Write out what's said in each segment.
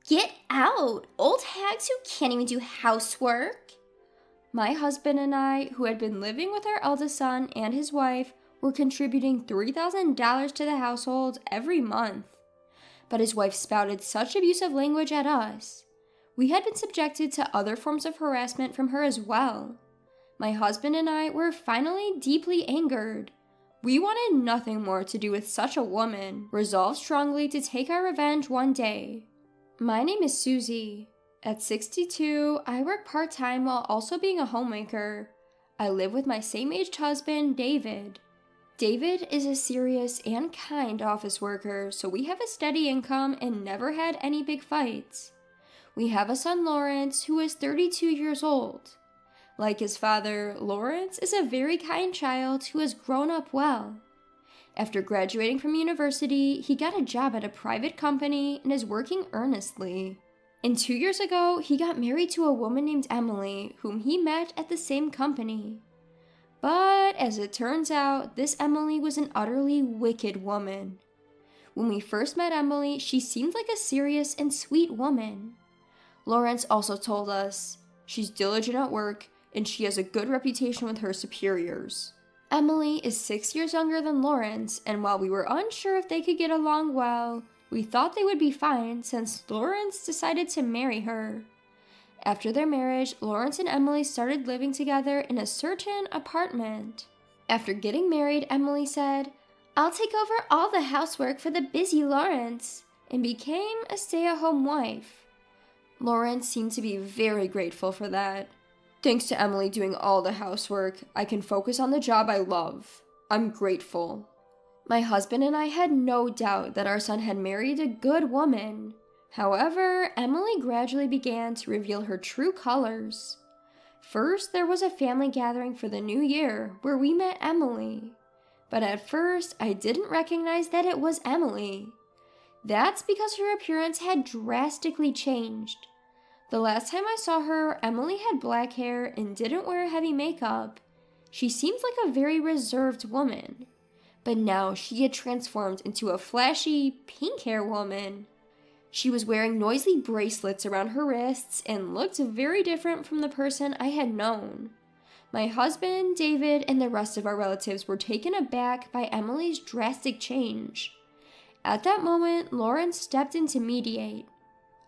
Get out! Old hags who can't even do housework. My husband and I, who had been living with our eldest son and his wife, were contributing $3,000 to the household every month. But his wife spouted such abusive language at us. We had been subjected to other forms of harassment from her as well. My husband and I were finally deeply angered. We wanted nothing more to do with such a woman, resolved strongly to take our revenge one day. My name is Susie. At 62, I work part-time while also being a homemaker. I live with my same-aged husband, David. David is a serious and kind office worker, so we have a steady income and never had any big fights. We have a son, Lawrence, who is 32 years old. Like his father, Lawrence is a very kind child who has grown up well. After graduating from university, he got a job at a private company and is working earnestly. And 2 years ago, he got married to a woman named Emily, whom he met at the same company. But as it turns out, this Emily was an utterly wicked woman. When we first met Emily, she seemed like a serious and sweet woman. Lawrence also told us, she's diligent at work and she has a good reputation with her superiors. Emily is 6 years younger than Lawrence, and while we were unsure if they could get along well, we thought they would be fine since Lawrence decided to marry her. After their marriage, Lawrence and Emily started living together in a certain apartment. After getting married, Emily said, "I'll take over all the housework for the busy Lawrence," and became a stay-at-home wife. Lawrence seemed to be very grateful for that. "Thanks to Emily doing all the housework, I can focus on the job I love. I'm grateful." My husband and I had no doubt that our son had married a good woman. However, Emily gradually began to reveal her true colors. First, there was a family gathering for the new year where we met Emily. But at first, I didn't recognize that it was Emily. That's because her appearance had drastically changed. The last time I saw her, Emily had black hair and didn't wear heavy makeup. She seemed like a very reserved woman. But now she had transformed into a flashy, pink hair woman. She was wearing noisy bracelets around her wrists and looked very different from the person I had known. My husband, David, and the rest of our relatives were taken aback by Emily's drastic change. At that moment, Lawrence stepped in to mediate.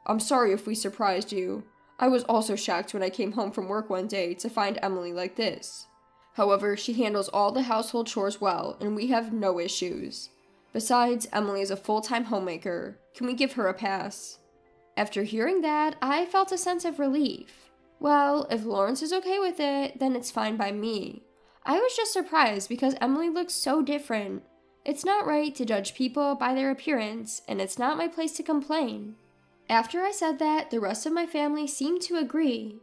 "I'm sorry if we surprised you. I was also shocked when I came home from work one day to find Emily like this. However, she handles all the household chores well, and we have no issues. Besides, Emily is a full-time homemaker. Can we give her a pass?" After hearing that, I felt a sense of relief. Well, if Lawrence is okay with it, then it's fine by me. I was just surprised because Emily looked so different. It's not right to judge people by their appearance, and it's not my place to complain. After I said that, the rest of my family seemed to agree.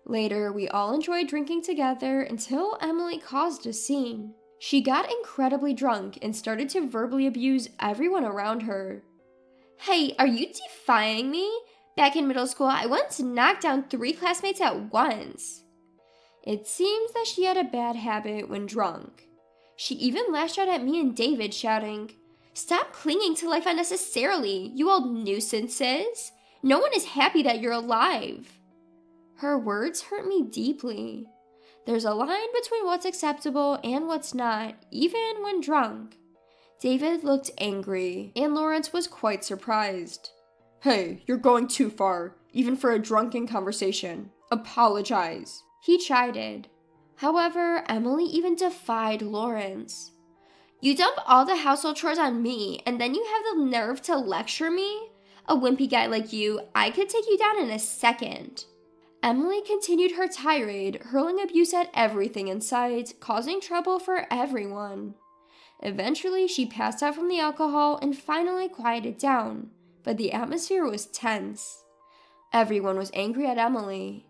Later, we all enjoyed drinking together until Emily caused a scene. She got incredibly drunk and started to verbally abuse everyone around her. "Hey, are you defying me? Back in middle school, I once knocked down 3 classmates at once." It seems that she had a bad habit when drunk. She even lashed out at me and David, shouting, "Stop clinging to life unnecessarily, you old nuisances! No one is happy that you're alive." Her words hurt me deeply. There's a line between what's acceptable and what's not, even when drunk. David looked angry, and Lawrence was quite surprised. "Hey, you're going too far, even for a drunken conversation. Apologize," he chided. However, Emily even defied Lawrence. "You dump all the household chores on me, and then you have the nerve to lecture me? A wimpy guy like you, I could take you down in a second." Emily continued her tirade, hurling abuse at everything in sight, causing trouble for everyone. Eventually, she passed out from the alcohol and finally quieted down, but the atmosphere was tense. Everyone was angry at Emily.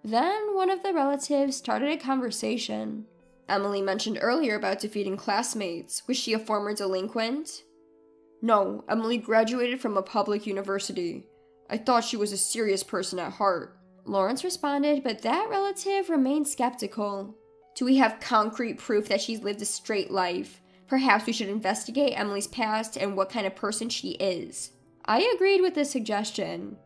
Then one of the relatives started a conversation. "Emily mentioned earlier about defeating classmates. Was she a former delinquent?" "No, Emily graduated from a public university. I thought she was a serious person at heart," Lawrence responded, but that relative remained skeptical. "Do we have concrete proof that she's lived a straight life? Perhaps we should investigate Emily's past and what kind of person she is." I agreed with this suggestion.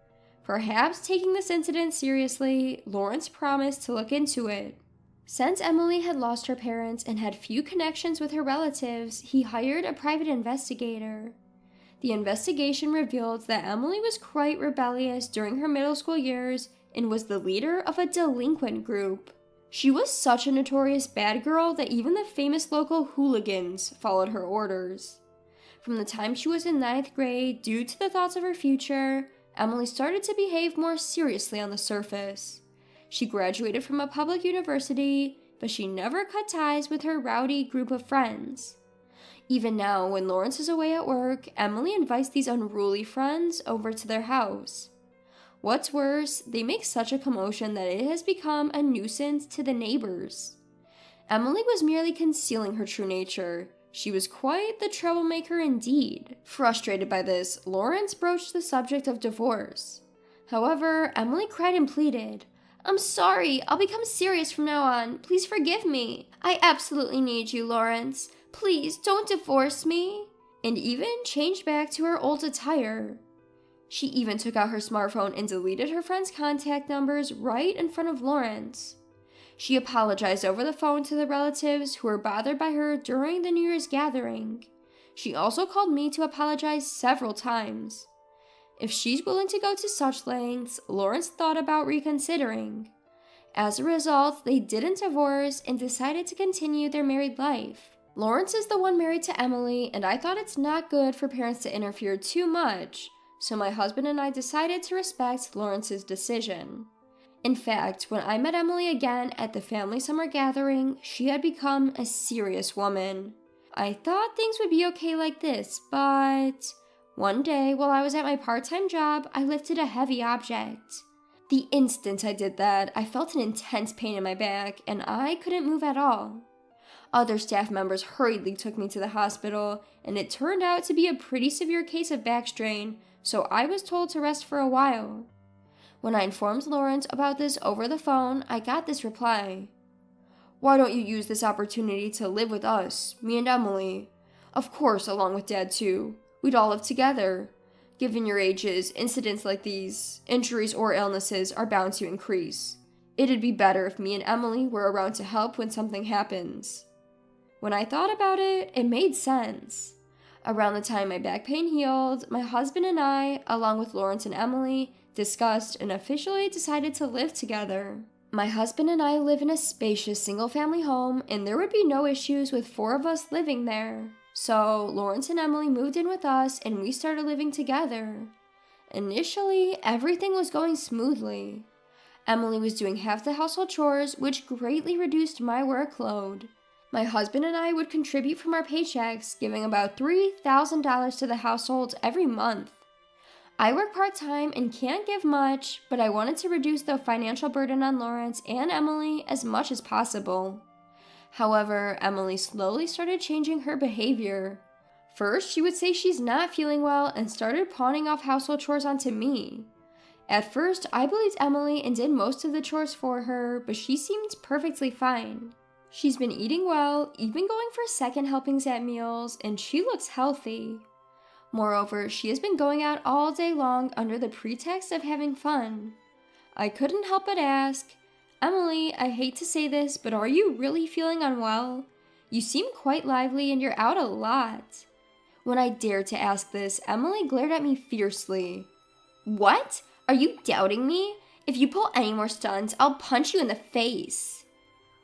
Perhaps taking this incident seriously, Lawrence promised to look into it. Since Emily had lost her parents and had few connections with her relatives, he hired a private investigator. The investigation revealed that Emily was quite rebellious during her middle school years and was the leader of a delinquent group. She was such a notorious bad girl that even the famous local hooligans followed her orders. From the time she was in 9th grade, due to the thoughts of her future, Emily started to behave more seriously on the surface. She graduated from a public university, but she never cut ties with her rowdy group of friends. Even now, when Lawrence is away at work, Emily invites these unruly friends over to their house. What's worse, they make such a commotion that it has become a nuisance to the neighbors. Emily was merely concealing her true nature. She was quite the troublemaker indeed. Frustrated by this, Lawrence broached the subject of divorce. However, Emily cried and pleaded, "I'm sorry, I'll become serious from now on. Please forgive me. I absolutely need you, Lawrence. Please, don't divorce me," and even changed back to her old attire. She even took out her smartphone and deleted her friends' contact numbers right in front of Lawrence. She apologized over the phone to the relatives who were bothered by her during the New Year's gathering. She also called me to apologize several times. If she's willing to go to such lengths, Lawrence thought about reconsidering. As a result, they didn't divorce and decided to continue their married life. Lawrence is the one married to Emily, and I thought it's not good for parents to interfere too much, so my husband and I decided to respect Lawrence's decision. In fact, when I met Emily again at the family summer gathering, she had become a serious woman. I thought things would be okay like this, but one day while I was at my part-time job, I lifted a heavy object. The instant I did that, I felt an intense pain in my back, and I couldn't move at all. Other staff members hurriedly took me to the hospital, and it turned out to be a pretty severe case of back strain, so I was told to rest for a while. When I informed Lawrence about this over the phone, I got this reply. "Why don't you use this opportunity to live with us, me and Emily? Of course, along with Dad too. We'd all live together. Given your ages, incidents like these, injuries or illnesses, are bound to increase. It'd be better if me and Emily were around to help when something happens." When I thought about it, it made sense. Around the time my back pain healed, my husband and I, along with Lawrence and Emily, discussed and officially decided to live together. My husband and I live in a spacious single-family home, and there would be no issues with 4 of us living there. So Lawrence and Emily moved in with us, and we started living together. Initially, everything was going smoothly. Emily was doing half the household chores, which greatly reduced my workload. My husband and I would contribute from our paychecks, giving about $3,000 to the household every month. I work part-time and can't give much, but I wanted to reduce the financial burden on Lawrence and Emily as much as possible. However, Emily slowly started changing her behavior. First, she would say she's not feeling well and started pawning off household chores onto me. At first, I believed Emily and did most of the chores for her, but she seemed perfectly fine. She's been eating well, even going for second helpings at meals, and she looks healthy. Moreover, she has been going out all day long under the pretext of having fun. I couldn't help but ask, "Emily, I hate to say this, but are you really feeling unwell? You seem quite lively and you're out a lot." When I dared to ask this, Emily glared at me fiercely. "What? Are you doubting me? If you pull any more stunts, I'll punch you in the face."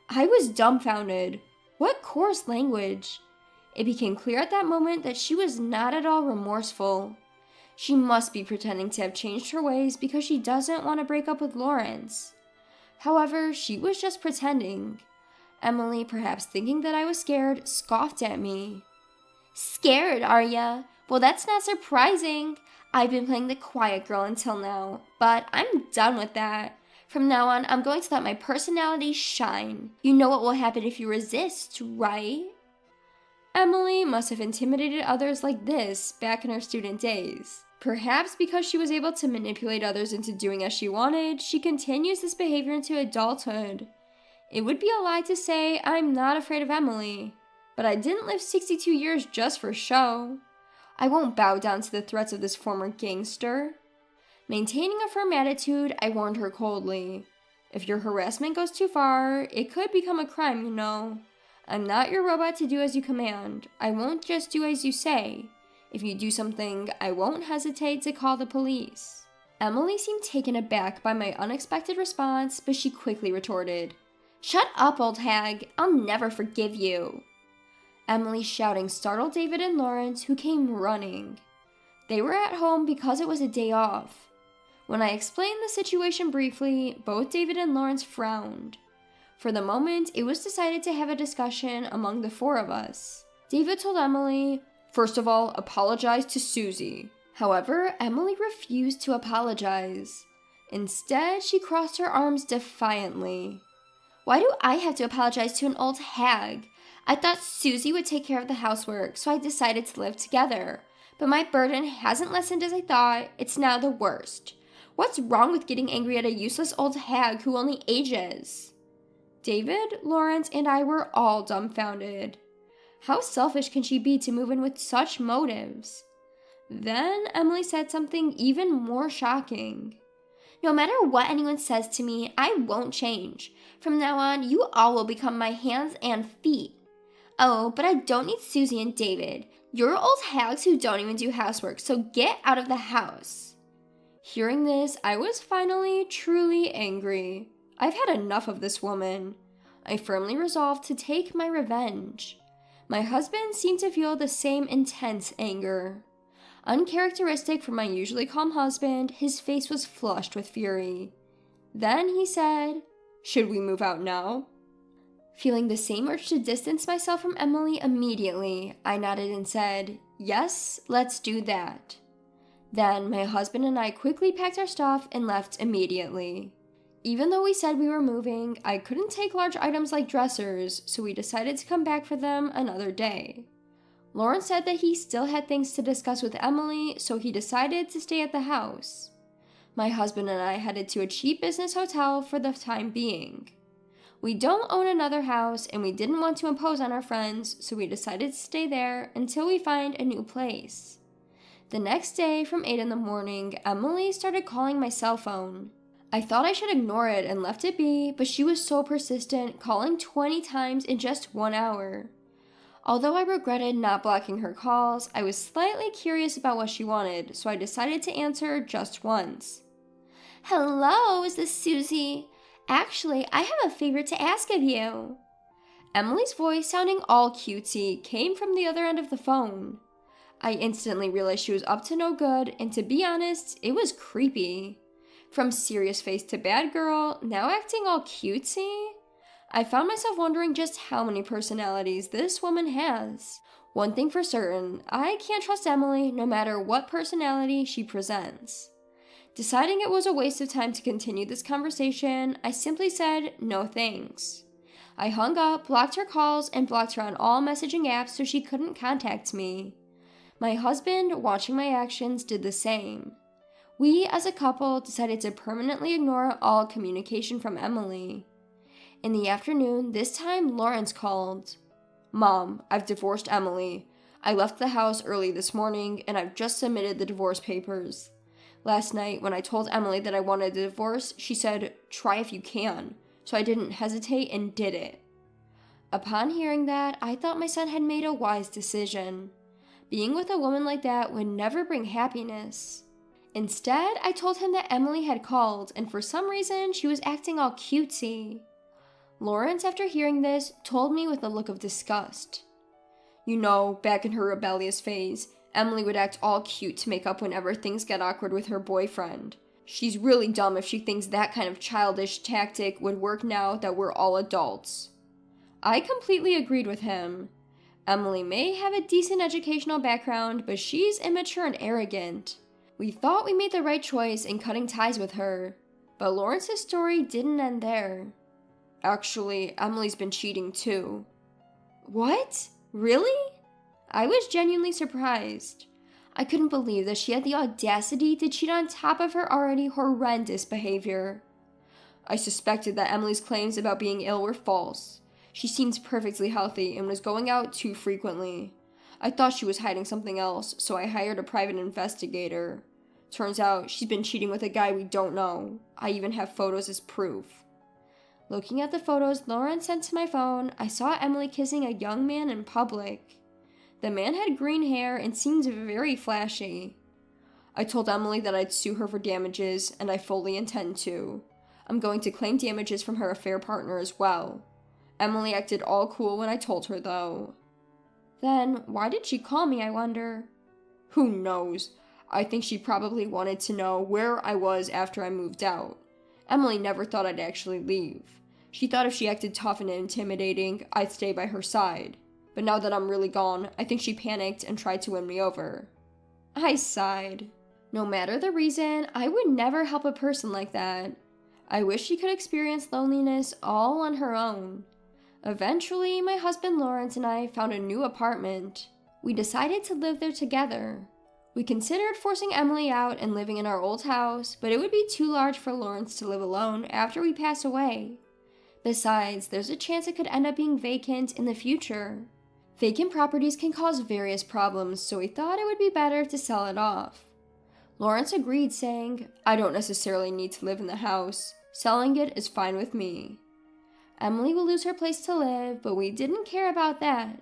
I was dumbfounded. What coarse language! It became clear at that moment that she was not at all remorseful. She must be pretending to have changed her ways because she doesn't want to break up with Lawrence. However, she was just pretending. Emily, perhaps thinking that I was scared, scoffed at me. "Scared, are ya? Well, that's not surprising. I've been playing the quiet girl until now, but I'm done with that. From now on, I'm going to let my personality shine. You know what will happen if you resist, right?" Emily must have intimidated others like this back in her student days. Perhaps because she was able to manipulate others into doing as she wanted, she continues this behavior into adulthood. It would be a lie to say I'm not afraid of Emily, but I didn't live 62 years just for show. I won't bow down to the threats of this former gangster. Maintaining a firm attitude, I warned her coldly. If your harassment goes too far, it could become a crime, you know. I'm not your robot to do as you command. I won't just do as you say. If you do something, I won't hesitate to call the police. Emily seemed taken aback by my unexpected response, but she quickly retorted, "Shut up, old hag. I'll never forgive you." Emily's shouting startled David and Lawrence, who came running. They were at home because it was a day off. When I explained the situation briefly, both David and Lawrence frowned. For the moment, it was decided to have a discussion among the four of us. David told Emily, "First of all, apologize to Susie." However, Emily refused to apologize. Instead, she crossed her arms defiantly. "Why do I have to apologize to an old hag? I thought Susie would take care of the housework, so I decided to live together. But my burden hasn't lessened as I thought. It's now the worst. What's wrong with getting angry at a useless old hag who only ages?" David, Lawrence, and I were all dumbfounded. How selfish can she be to move in with such motives? Then Emily said something even more shocking. "No matter what anyone says to me, I won't change. From now on, you all will become my hands and feet. Oh, but I don't need Susie and David. You're old hags who don't even do housework, so get out of the house." Hearing this, I was finally truly angry. I've had enough of this woman. I firmly resolved to take my revenge. My husband seemed to feel the same intense anger. Uncharacteristic for my usually calm husband, his face was flushed with fury. Then he said, "Should we move out now?" Feeling the same urge to distance myself from Emily immediately, I nodded and said, "Yes, let's do that." Then my husband and I quickly packed our stuff and left immediately. Even though we said we were moving, I couldn't take large items like dressers, so we decided to come back for them another day. Lawrence said that he still had things to discuss with Emily, so he decided to stay at the house. My husband and I headed to a cheap business hotel for the time being. We don't own another house, and we didn't want to impose on our friends, so we decided to stay there until we find a new place. The next day, from 8 in the morning, Emily started calling my cell phone. I thought I should ignore it and left it be, but she was so persistent, calling 20 times in just 1 hour. Although I regretted not blocking her calls, I was slightly curious about what she wanted, so I decided to answer just once. "Hello, is this Susie? Actually, I have a favor to ask of you." Emily's voice, sounding all cutesy, came from the other end of the phone. I instantly realized she was up to no good, and to be honest, it was creepy. From serious face to bad girl, now acting all cutesy? I found myself wondering just how many personalities this woman has. One thing for certain, I can't trust Emily no matter what personality she presents. Deciding it was a waste of time to continue this conversation, I simply said no thanks. I hung up, blocked her calls, and blocked her on all messaging apps so she couldn't contact me. My husband, watching my actions, did the same. We, as a couple, decided to permanently ignore all communication from Emily. In the afternoon, this time Lawrence called. "Mom, I've divorced Emily. I left the house early this morning, and I've just submitted the divorce papers. Last night, when I told Emily that I wanted a divorce, she said, 'Try if you can,' so I didn't hesitate and did it." Upon hearing that, I thought my son had made a wise decision. Being with a woman like that would never bring happiness. Instead, I told him that Emily had called, and for some reason, she was acting all cutesy. Lawrence, after hearing this, told me with a look of disgust. "You know, back in her rebellious phase, Emily would act all cute to make up whenever things get awkward with her boyfriend. She's really dumb if she thinks that kind of childish tactic would work now that we're all adults." I completely agreed with him. Emily may have a decent educational background, but she's immature and arrogant. We thought we made the right choice in cutting ties with her, but Lawrence's story didn't end there. "Actually, Emily's been cheating too." "What? Really?" I was genuinely surprised. I couldn't believe that she had the audacity to cheat on top of her already horrendous behavior. "I suspected that Emily's claims about being ill were false. She seemed perfectly healthy and was going out too frequently. I thought she was hiding something else, so I hired a private investigator. Turns out she's been cheating with a guy we don't know. I even have photos as proof. Looking at the photos Lauren sent to my phone, I saw Emily kissing a young man in public. The man had green hair and seemed very flashy. I told Emily that I'd sue her for damages, and I fully intend to. I'm going to claim damages from her affair partner as well. Emily acted all cool when I told her, though. Then, why did she call me, I wonder? Who knows? I think she probably wanted to know where I was after I moved out. Emily never thought I'd actually leave. She thought if she acted tough and intimidating, I'd stay by her side. But now that I'm really gone, I think she panicked and tried to win me over. I sighed. No matter the reason, I would never help a person like that. I wish she could experience loneliness all on her own. Eventually, my husband Lawrence and I found a new apartment. We decided to live there together. We considered forcing Emily out and living in our old house, but it would be too large for Lawrence to live alone after we pass away. Besides, there's a chance it could end up being vacant in the future. Vacant properties can cause various problems, so we thought it would be better to sell it off. Lawrence agreed, saying, "I don't necessarily need to live in the house. Selling it is fine with me." Emily will lose her place to live, but we didn't care about that.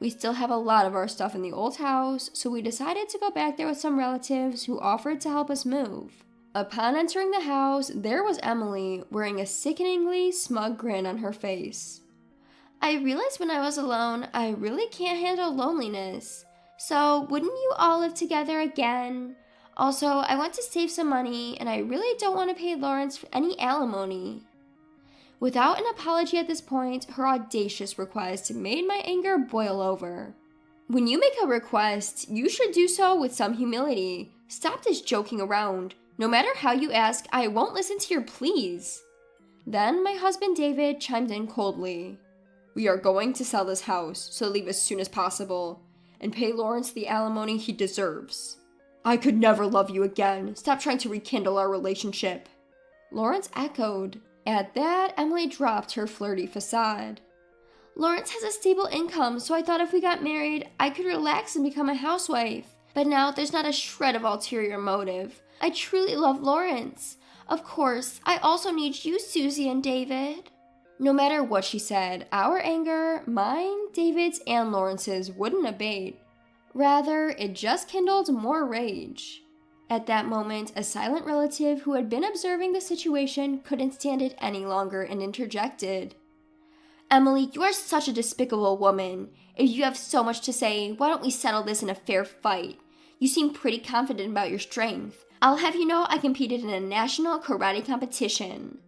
We still have a lot of our stuff in the old house, so we decided to go back there with some relatives who offered to help us move. Upon entering the house, there was Emily, wearing a sickeningly smug grin on her face. I realized when I was alone, I really can't handle loneliness. So, wouldn't you all live together again? Also, I want to save some money, and I really don't want to pay Lawrence any alimony. Without an apology at this point, her audacious request made my anger boil over. When you make a request, you should do so with some humility. Stop this joking around. No matter how you ask, I won't listen to your pleas. Then my husband David chimed in coldly. We are going to sell this house, so leave as soon as possible, and pay Lawrence the alimony he deserves. I could never love you again. Stop trying to rekindle our relationship. Lawrence echoed. At that, Emily dropped her flirty facade. Lawrence has a stable income, so I thought if we got married, I could relax and become a housewife. But now there's not a shred of ulterior motive. I truly love Lawrence. Of course, I also need you, Susie and David. No matter what she said, our anger, mine, David's, and Lawrence's, wouldn't abate. Rather, it just kindled more rage. At that moment, a silent relative who had been observing the situation couldn't stand it any longer and interjected. Emily, you are such a despicable woman. If you have so much to say, why don't we settle this in a fair fight? You seem pretty confident about your strength. I'll have you know I competed in a national karate competition.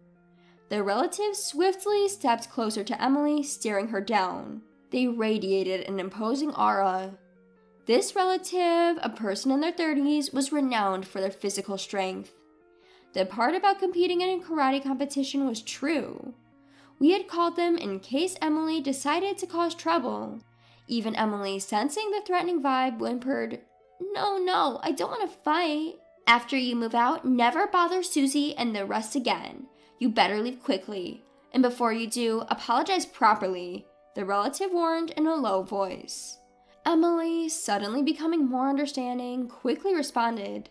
The relative swiftly stepped closer to Emily, staring her down. They radiated an imposing aura. This relative, a person in their 30s, was renowned for their physical strength. The part about competing in a karate competition was true. We had called them in case Emily decided to cause trouble. Even Emily, sensing the threatening vibe, whimpered, No, I don't want to fight. After you move out, never bother Susie and the rest again. You better leave quickly. And before you do, apologize properly, the relative warned in a low voice. Emily, suddenly becoming more understanding, quickly responded,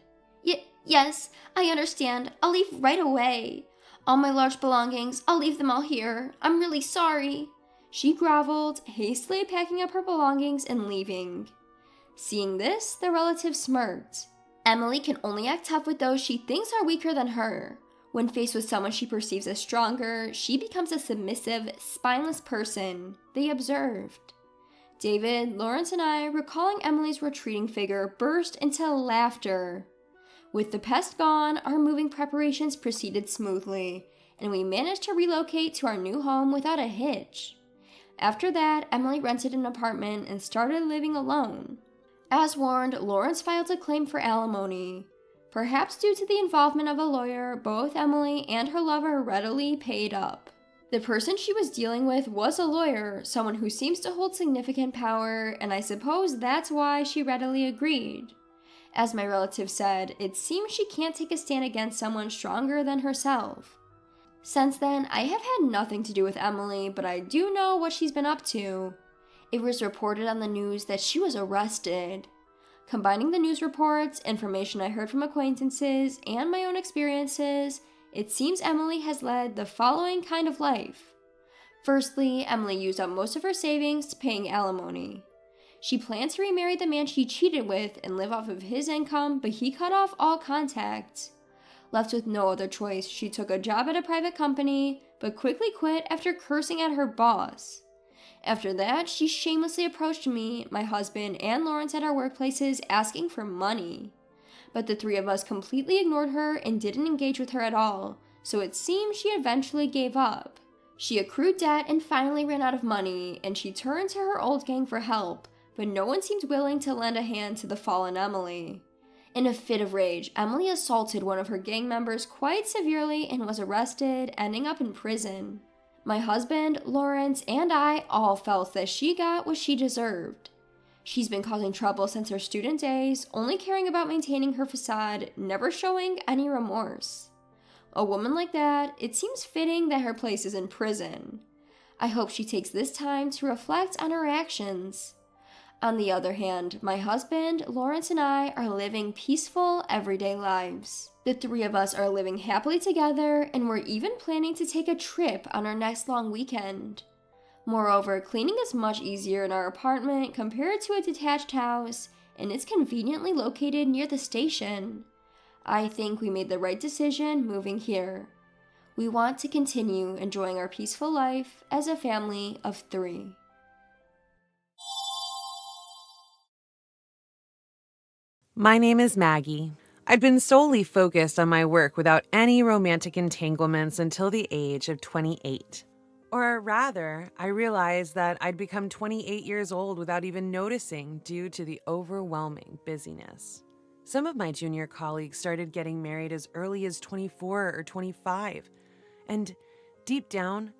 Yes, I understand. I'll leave right away. All my large belongings, I'll leave them all here. I'm really sorry. She groveled, hastily packing up her belongings and leaving. Seeing this, the relative smirked. Emily can only act tough with those she thinks are weaker than her. When faced with someone she perceives as stronger, she becomes a submissive, spineless person, they observed. David, Lawrence, and I, recalling Emily's retreating figure, burst into laughter. With the pest gone, our moving preparations proceeded smoothly, and we managed to relocate to our new home without a hitch. After that, Emily rented an apartment and started living alone. As warned, Lawrence filed a claim for alimony. Perhaps due to the involvement of a lawyer, both Emily and her lover readily paid up. The person she was dealing with was a lawyer, someone who seems to hold significant power, and I suppose that's why she readily agreed. As my relative said, it seems she can't take a stand against someone stronger than herself. Since then, I have had nothing to do with Emily, but I do know what she's been up to. It was reported on the news that she was arrested. Combining the news reports, information I heard from acquaintances, and my own experiences, it seems Emily has led the following kind of life. Firstly, Emily used up most of her savings paying alimony. She planned to remarry the man she cheated with and live off of his income, but he cut off all contact. Left with no other choice, she took a job at a private company, but quickly quit after cursing at her boss. After that, she shamelessly approached me, my husband, and Lawrence at our workplaces asking for money. But the three of us completely ignored her and didn't engage with her at all, so it seems she eventually gave up. She accrued debt and finally ran out of money, and she turned to her old gang for help, but no one seemed willing to lend a hand to the fallen Emily. In a fit of rage, Emily assaulted one of her gang members quite severely and was arrested, ending up in prison. My husband, Lawrence, and I all felt that she got what she deserved. She's been causing trouble since her student days, only caring about maintaining her facade, never showing any remorse. A woman like that, it seems fitting that her place is in prison. I hope she takes this time to reflect on her actions. On the other hand, my husband, Lawrence, and I are living peaceful, everyday lives. The three of us are living happily together, and we're even planning to take a trip on our next long weekend. Moreover, cleaning is much easier in our apartment compared to a detached house, and it's conveniently located near the station. I think we made the right decision moving here. We want to continue enjoying our peaceful life as a family of 3. My name is Maggie. I'd been solely focused on my work without any romantic entanglements until the age of 28. Or rather, I realized that I'd become 28 years old without even noticing due to the overwhelming busyness. Some of my junior colleagues started getting married as early as 24 or 25, and deep down,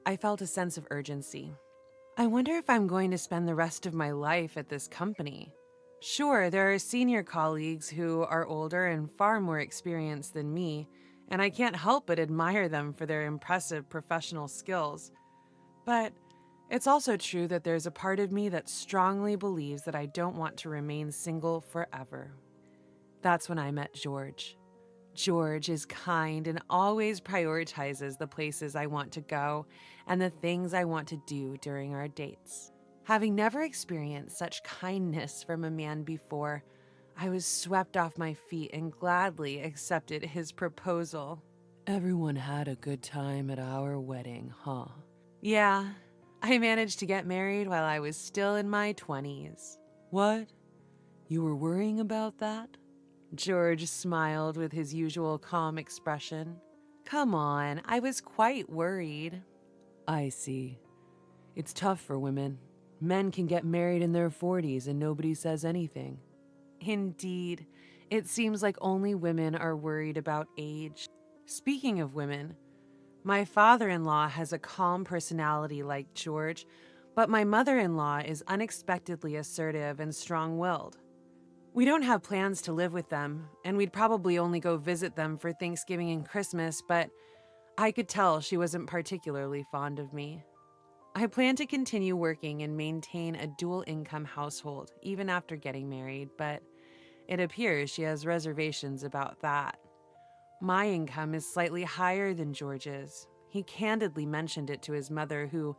I felt a sense of urgency. I wonder if I'm going to spend the rest of my life at this company. Sure, there are senior colleagues who are older and far more experienced than me, and I can't help but admire them for their impressive professional skills. But it's also true that there's a part of me that strongly believes that I don't want to remain single forever. That's when I met George. George is kind and always prioritizes the places I want to go and the things I want to do during our dates. Having never experienced such kindness from a man before, I was swept off my feet and gladly accepted his proposal. Everyone had a good time at our wedding, huh? Yeah, I managed to get married while I was still in my 20s. What? You were worrying about that? George smiled with his usual calm expression. Come on, I was quite worried. I see. It's tough for women. Men can get married in their 40s and nobody says anything. Indeed, it seems like only women are worried about age. Speaking of women, my father-in-law has a calm personality like George, but my mother-in-law is unexpectedly assertive and strong-willed. We don't have plans to live with them, and we'd probably only go visit them for Thanksgiving and Christmas, but I could tell she wasn't particularly fond of me. I plan to continue working and maintain a dual-income household, even after getting married, but it appears she has reservations about that. My income is slightly higher than George's. He candidly mentioned it to his mother, who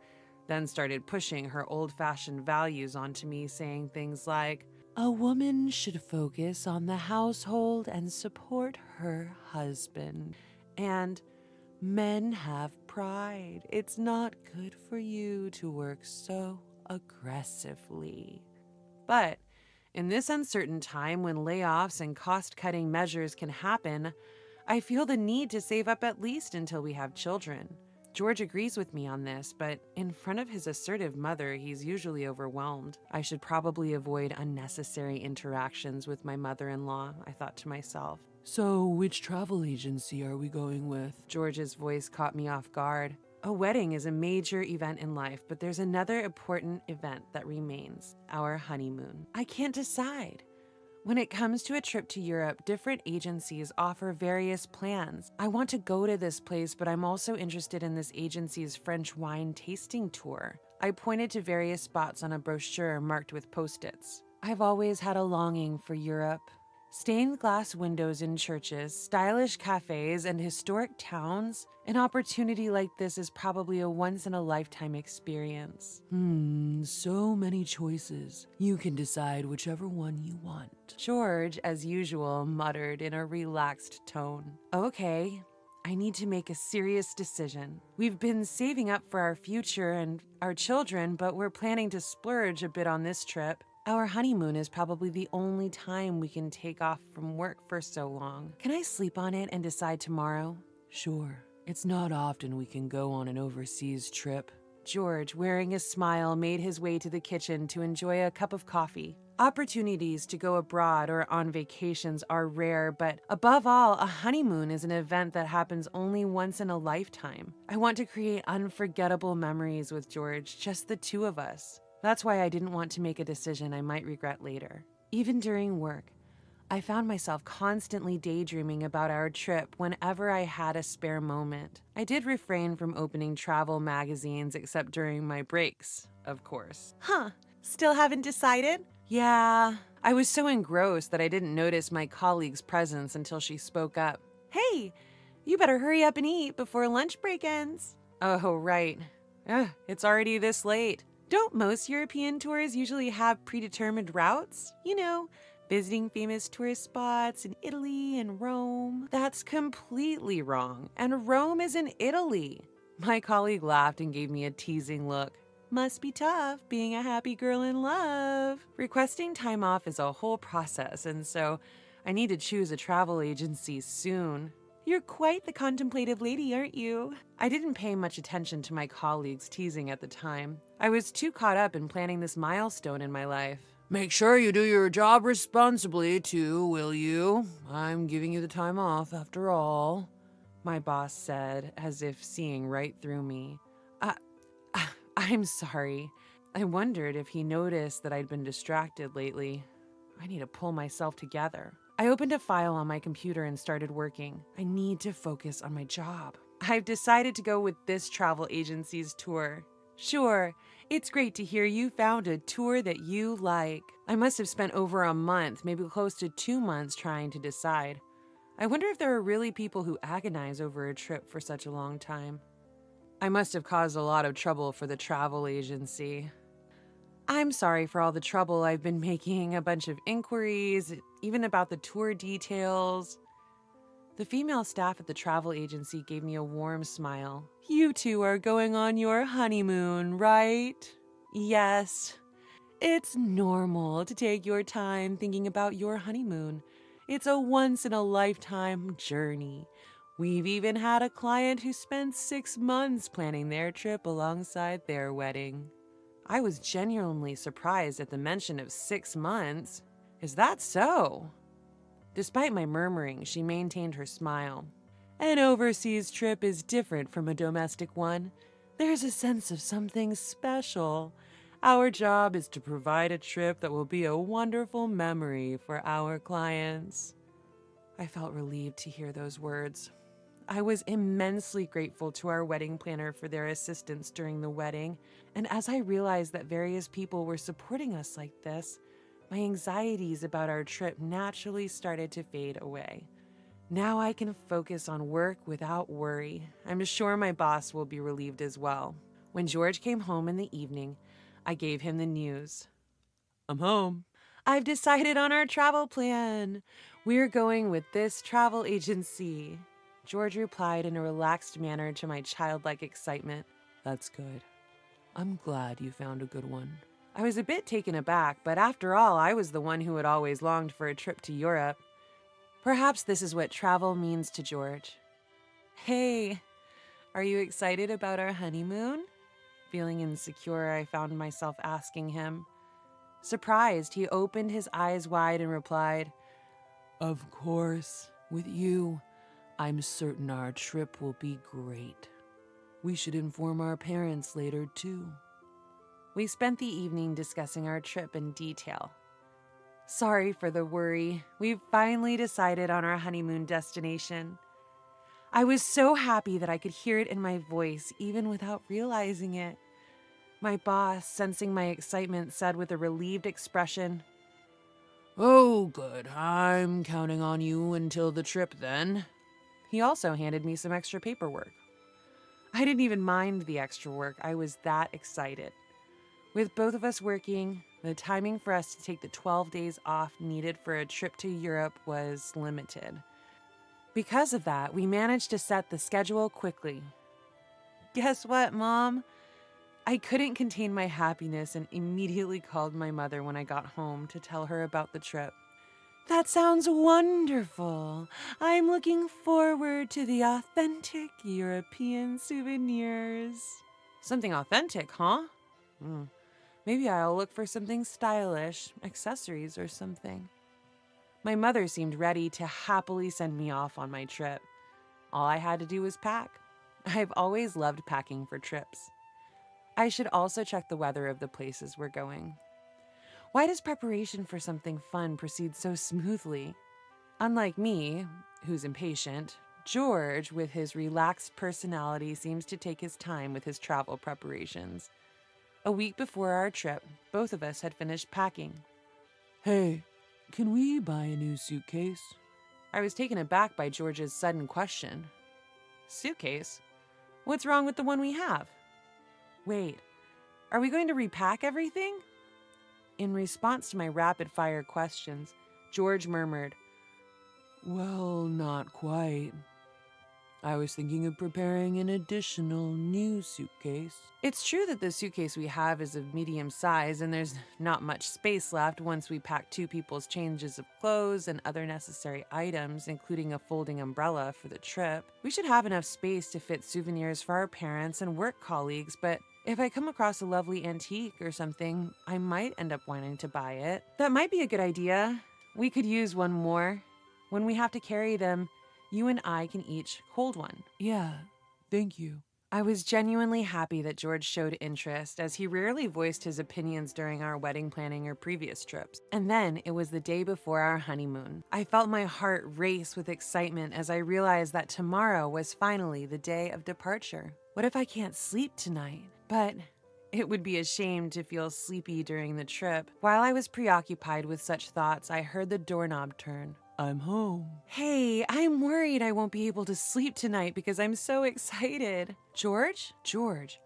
then started pushing her old-fashioned values onto me, saying things like, "A woman should focus on the household and support her husband. And men have pride. It's not good for you to work so aggressively." But in this uncertain time when layoffs and cost-cutting measures can happen, I feel the need to save up at least until we have children. George agrees with me on this, but in front of his assertive mother, he's usually overwhelmed. I should probably avoid unnecessary interactions with my mother-in-law, I thought to myself. So, which travel agency are we going with? George's voice caught me off guard. A wedding is a major event in life, but there's another important event that remains, our honeymoon. I can't decide. When it comes to a trip to Europe, different agencies offer various plans. I want to go to this place, but I'm also interested in this agency's French wine tasting tour. I pointed to various spots on a brochure marked with Post-its. I've always had a longing for Europe. Stained glass windows in churches, stylish cafes, and historic towns. An opportunity like this is probably a once-in-a-lifetime experience. So many choices. You can decide whichever one you want. George, as usual, muttered in a relaxed tone. Okay, I need to make a serious decision. We've been saving up for our future and our children, but we're planning to splurge a bit on this trip. Our honeymoon is probably the only time we can take off from work for so long. Can I sleep on it and decide tomorrow? Sure. It's not often we can go on an overseas trip. George, wearing a smile, made his way to the kitchen to enjoy a cup of coffee. Opportunities to go abroad or on vacations are rare, but above all, a honeymoon is an event that happens only once in a lifetime. I want to create unforgettable memories with George, just the two of us. That's why I didn't want to make a decision I might regret later. Even during work, I found myself constantly daydreaming about our trip whenever I had a spare moment. I did refrain from opening travel magazines except during my breaks, of course. Still haven't decided? Yeah, I was so engrossed that I didn't notice my colleague's presence until she spoke up. Hey, you better hurry up and eat before lunch break ends. Oh, right. It's already this late. Don't most European tours usually have predetermined routes? You know, visiting famous tourist spots in Italy and Rome? That's completely wrong, and Rome is in Italy. My colleague laughed and gave me a teasing look. Must be tough being a happy girl in love. Requesting time off is a whole process, and so I need to choose a travel agency soon. You're quite the contemplative lady, aren't you? I didn't pay much attention to my colleagues' teasing at the time. I was too caught up in planning this milestone in my life. Make sure you do your job responsibly, too, will you? I'm giving you the time off, after all, my boss said, as if seeing right through me. I'm sorry. I wondered if he noticed that I'd been distracted lately. I need to pull myself together. I opened a file on my computer and started working. I need to focus on my job. I've decided to go with this travel agency's tour. Sure, it's great to hear you found a tour that you like. I must have spent over a month, maybe close to 2 months trying to decide. I wonder if there are really people who agonize over a trip for such a long time. I must have caused a lot of trouble for the travel agency. I'm sorry for all the trouble I've been making, a bunch of inquiries, even about the tour details. The female staff at the travel agency gave me a warm smile. You two are going on your honeymoon, right? Yes. It's normal to take your time thinking about your honeymoon. It's a once-in-a-lifetime journey. We've even had a client who spent 6 months planning their trip alongside their wedding. I was genuinely surprised at the mention of 6 months. Is that so? Despite my murmuring, she maintained her smile. An overseas trip is different from a domestic one. There's a sense of something special. Our job is to provide a trip that will be a wonderful memory for our clients. I felt relieved to hear those words. I was immensely grateful to our wedding planner for their assistance during the wedding, and as I realized that various people were supporting us like this, my anxieties about our trip naturally started to fade away. Now I can focus on work without worry. I'm sure my boss will be relieved as well. When George came home in the evening, I gave him the news. I'm home. I've decided on our travel plan. We're going with this travel agency. George replied in a relaxed manner to my childlike excitement. That's good. I'm glad you found a good one. I was a bit taken aback, but after all, I was the one who had always longed for a trip to Europe. Perhaps this is what travel means to George. Hey, are you excited about our honeymoon? Feeling insecure, I found myself asking him. Surprised, he opened his eyes wide and replied, Of course, with you, I'm certain our trip will be great. We should inform our parents later, too. We spent the evening discussing our trip in detail. Sorry for the worry. We've finally decided on our honeymoon destination. I was so happy that I could hear it in my voice, even without realizing it. My boss, sensing my excitement, said with a relieved expression, Oh, good. I'm counting on you until the trip then. He also handed me some extra paperwork. I didn't even mind the extra work. I was that excited. With both of us working, the timing for us to take the 12 days off needed for a trip to Europe was limited. Because of that, we managed to set the schedule quickly. Guess what, Mom? I couldn't contain my happiness and immediately called my mother when I got home to tell her about the trip. That sounds wonderful. I'm looking forward to the authentic European souvenirs. Something authentic, huh? Maybe I'll look for something stylish, accessories or something. My mother seemed ready to happily send me off on my trip. All I had to do was pack. I've always loved packing for trips. I should also check the weather of the places we're going. Why does preparation for something fun proceed so smoothly? Unlike me, who's impatient, George, with his relaxed personality, seems to take his time with his travel preparations. A week before our trip, both of us had finished packing. Hey, can we buy a new suitcase? I was taken aback by George's sudden question. Suitcase? What's wrong with the one we have? Wait, are we going to repack everything? In response to my rapid-fire questions, George murmured, Well, not quite. I was thinking of preparing an additional new suitcase. It's true that the suitcase we have is of medium size and there's not much space left once we pack 2 people's changes of clothes and other necessary items, including a folding umbrella for the trip. We should have enough space to fit souvenirs for our parents and work colleagues, but if I come across a lovely antique or something, I might end up wanting to buy it. That might be a good idea. We could use one more. When we have to carry them, you and I can each hold one. Yeah, thank you. I was genuinely happy that George showed interest, as he rarely voiced his opinions during our wedding planning or previous trips. And then it was the day before our honeymoon. I felt my heart race with excitement as I realized that tomorrow was finally the day of departure. What if I can't sleep tonight? But it would be a shame to feel sleepy during the trip. While I was preoccupied with such thoughts, I heard the doorknob turn. I'm home. Hey, I'm worried I won't be able to sleep tonight because I'm so excited. George,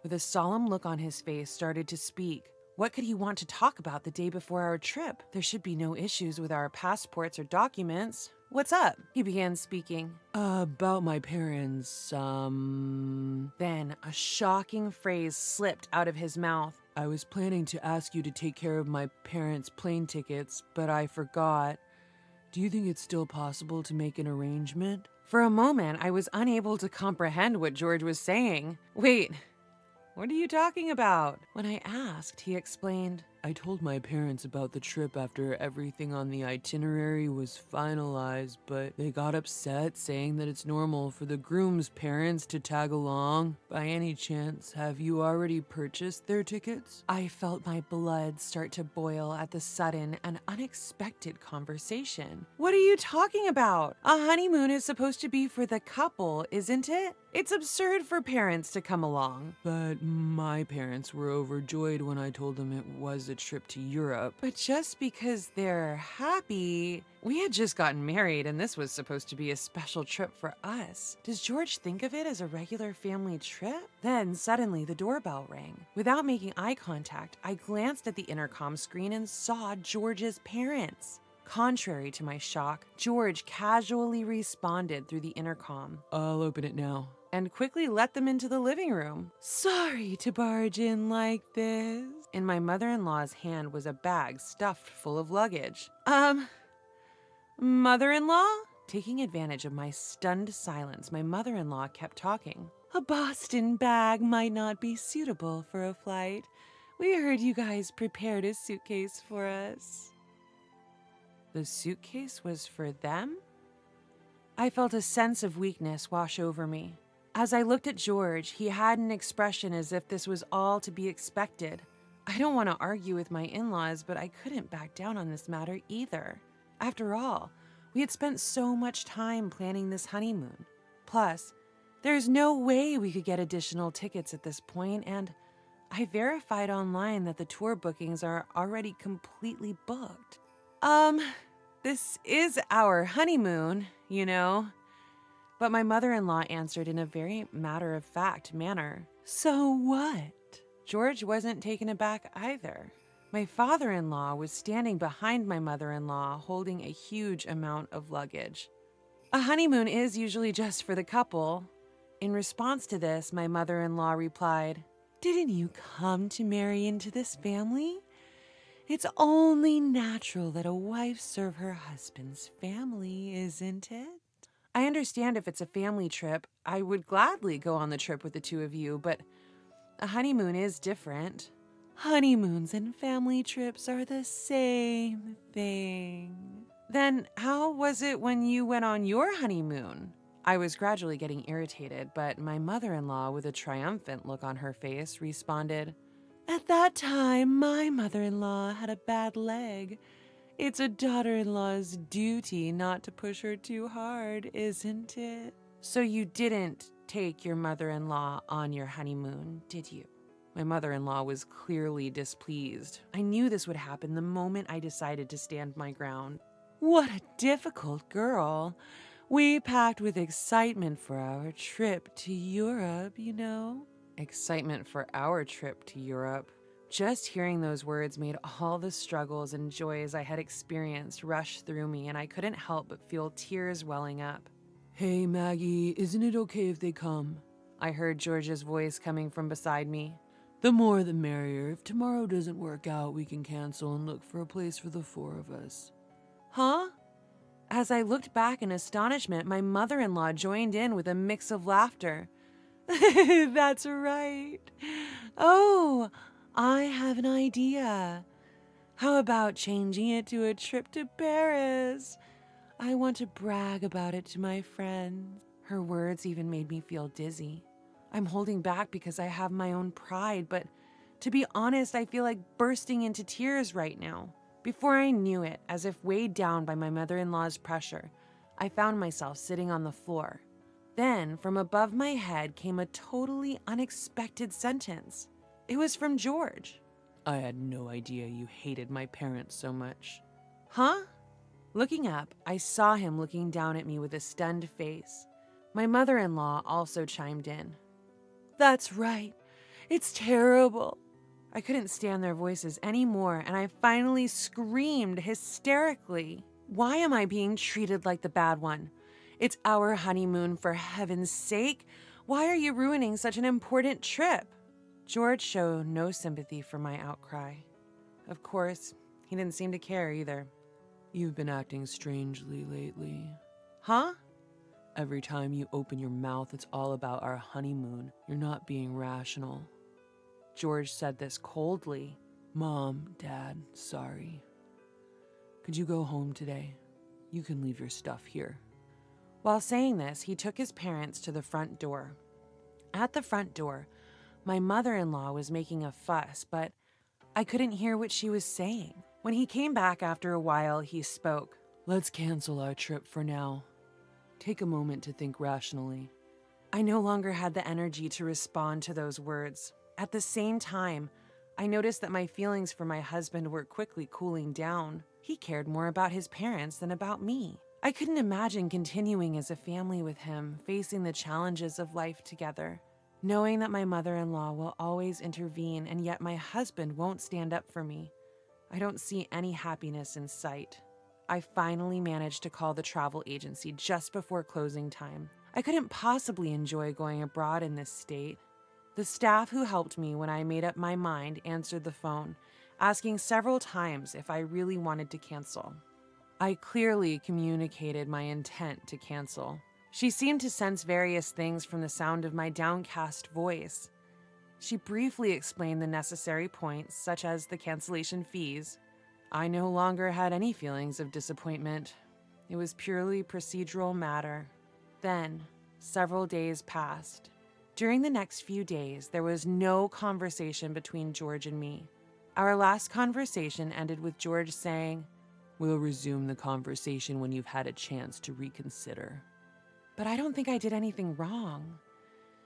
with a solemn look on his face, started to speak. What could he want to talk about the day before our trip? There should be no issues with our passports or documents. What's up? He began speaking. About my parents, Then a shocking phrase slipped out of his mouth. I was planning to ask you to take care of my parents' plane tickets, but I forgot. Do you think it's still possible to make an arrangement? For a moment, I was unable to comprehend what George was saying. Wait, what are you talking about? When I asked, he explained, I told my parents about the trip after everything on the itinerary was finalized, but they got upset saying that it's normal for the groom's parents to tag along. By any chance, have you already purchased their tickets? I felt my blood start to boil at the sudden and unexpected conversation. What are you talking about? A honeymoon is supposed to be for the couple, isn't it? It's absurd for parents to come along. But my parents were overjoyed when I told them it was a trip to Europe. But just because they're happy, we had just gotten married and this was supposed to be a special trip for us. Does George think of it as a regular family trip? Then suddenly the doorbell rang. Without making eye contact, I glanced at the intercom screen and saw George's parents. Contrary to my shock, George casually responded through the intercom. I'll open it now. And quickly let them into the living room. Sorry to barge in like this. In my mother-in-law's hand was a bag stuffed full of luggage. Mother-in-law? Taking advantage of my stunned silence, my mother-in-law kept talking. A Boston bag might not be suitable for a flight. We heard you guys prepared a suitcase for us. The suitcase was for them? I felt a sense of weakness wash over me. As I looked at George, he had an expression as if this was all to be expected. I don't want to argue with my in-laws, but I couldn't back down on this matter either. After all, we had spent so much time planning this honeymoon. Plus, there's no way we could get additional tickets at this point, and I verified online that the tour bookings are already completely booked. Um, this is our honeymoon, you know. But my mother-in-law answered in a very matter-of-fact manner. So what? George wasn't taken aback either. My father-in-law was standing behind my mother-in-law holding a huge amount of luggage. A honeymoon is usually just for the couple. In response to this, my mother-in-law replied, "Didn't you come to marry into this family? It's only natural that a wife serve her husband's family, isn't it?" I understand if it's a family trip, I would gladly go on the trip with the two of you, but a honeymoon is different. Honeymoons and family trips are the same thing. Then how was it when you went on your honeymoon? I was gradually getting irritated, but my mother-in-law, with a triumphant look on her face, responded, "At that time, my mother-in-law had a bad leg. It's a daughter-in-law's duty not to push her too hard, isn't it?" So you didn't take your mother-in-law on your honeymoon, did you? My mother-in-law was clearly displeased. I knew this would happen the moment I decided to stand my ground. What a difficult girl. We packed with excitement for our trip to Europe, you know. Excitement for our trip to Europe. Just hearing those words made all the struggles and joys I had experienced rush through me, and I couldn't help but feel tears welling up. "Hey, Maggie, isn't it okay if they come?" I heard George's voice coming from beside me. "The more the merrier. If tomorrow doesn't work out, we can cancel and look for a place for the four of us." Huh? As I looked back in astonishment, my mother-in-law joined in with a mix of laughter. "That's right. Oh, I have an idea. How about changing it to a trip to Paris? I want to brag about it to my friends." Her words even made me feel dizzy. I'm holding back because I have my own pride, but to be honest, I feel like bursting into tears right now. Before I knew it, as if weighed down by my mother-in-law's pressure, I found myself sitting on the floor. Then, from above my head came a totally unexpected sentence. It was from George. "I had no idea you hated my parents so much." Huh? Looking up, I saw him looking down at me with a stunned face. My mother-in-law also chimed in. "That's right. It's terrible." I couldn't stand their voices anymore, and I finally screamed hysterically. "Why am I being treated like the bad one? It's our honeymoon, for heaven's sake. Why are you ruining such an important trip?" George showed no sympathy for my outcry. Of course, he didn't seem to care either. "You've been acting strangely lately." Huh? "Every time you open your mouth, it's all about our honeymoon. You're not being rational." George said this coldly. "Mom, Dad, sorry. Could you go home today? You can leave your stuff here." While saying this, he took his parents to the front door. At the front door, my mother-in-law was making a fuss, but I couldn't hear what she was saying. When he came back after a while, he spoke. "Let's cancel our trip for now. Take a moment to think rationally." I no longer had the energy to respond to those words. At the same time, I noticed that my feelings for my husband were quickly cooling down. He cared more about his parents than about me. I couldn't imagine continuing as a family with him, facing the challenges of life together, knowing that my mother-in-law will always intervene and yet my husband won't stand up for me. I don't see any happiness in sight. I finally managed to call the travel agency just before closing time. I couldn't possibly enjoy going abroad in this state. The staff who helped me when I made up my mind answered the phone, asking several times if I really wanted to cancel. I clearly communicated my intent to cancel. She seemed to sense various things from the sound of my downcast voice. She briefly explained the necessary points, such as the cancellation fees. I no longer had any feelings of disappointment. It was purely procedural matter. Then, several days passed. During the next few days, there was no conversation between George and me. Our last conversation ended with George saying, "We'll resume the conversation when you've had a chance to reconsider." But I don't think I did anything wrong.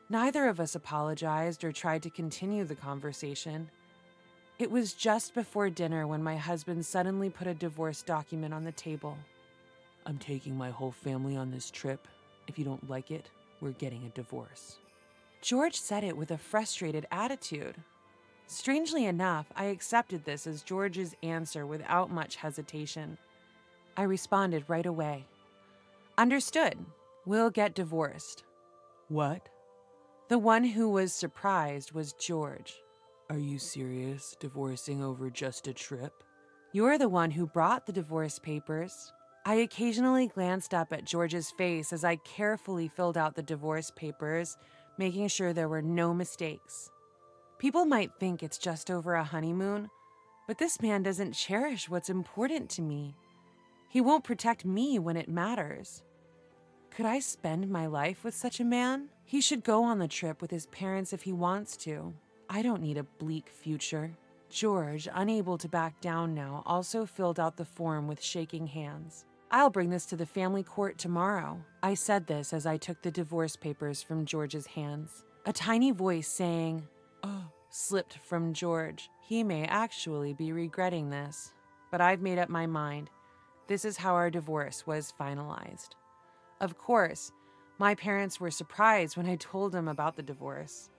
Neither of us apologized or tried to continue the conversation. It was just before dinner when my husband suddenly put a divorce document on the table. "I'm taking my whole family on this trip. If you don't like it, we're getting a divorce." George said it with a frustrated attitude. Strangely enough, I accepted this as George's answer without much hesitation. I responded right away. "Understood. We'll get divorced." "What?" The one who was surprised was George. "Are you serious, divorcing over just a trip?" "You're the one who brought the divorce papers." I occasionally glanced up at George's face as I carefully filled out the divorce papers, making sure there were no mistakes. People might think it's just over a honeymoon, but this man doesn't cherish what's important to me. He won't protect me when it matters. Could I spend my life with such a man? He should go on the trip with his parents if he wants to. I don't need a bleak future. George, unable to back down now, also filled out the form with shaking hands. "I'll bring this to the family court tomorrow." I said this as I took the divorce papers from George's hands. A tiny voice saying, "Oh," slipped from George. He may actually be regretting this, but I've made up my mind. This is how our divorce was finalized. Of course, my parents were surprised when I told them about the divorce.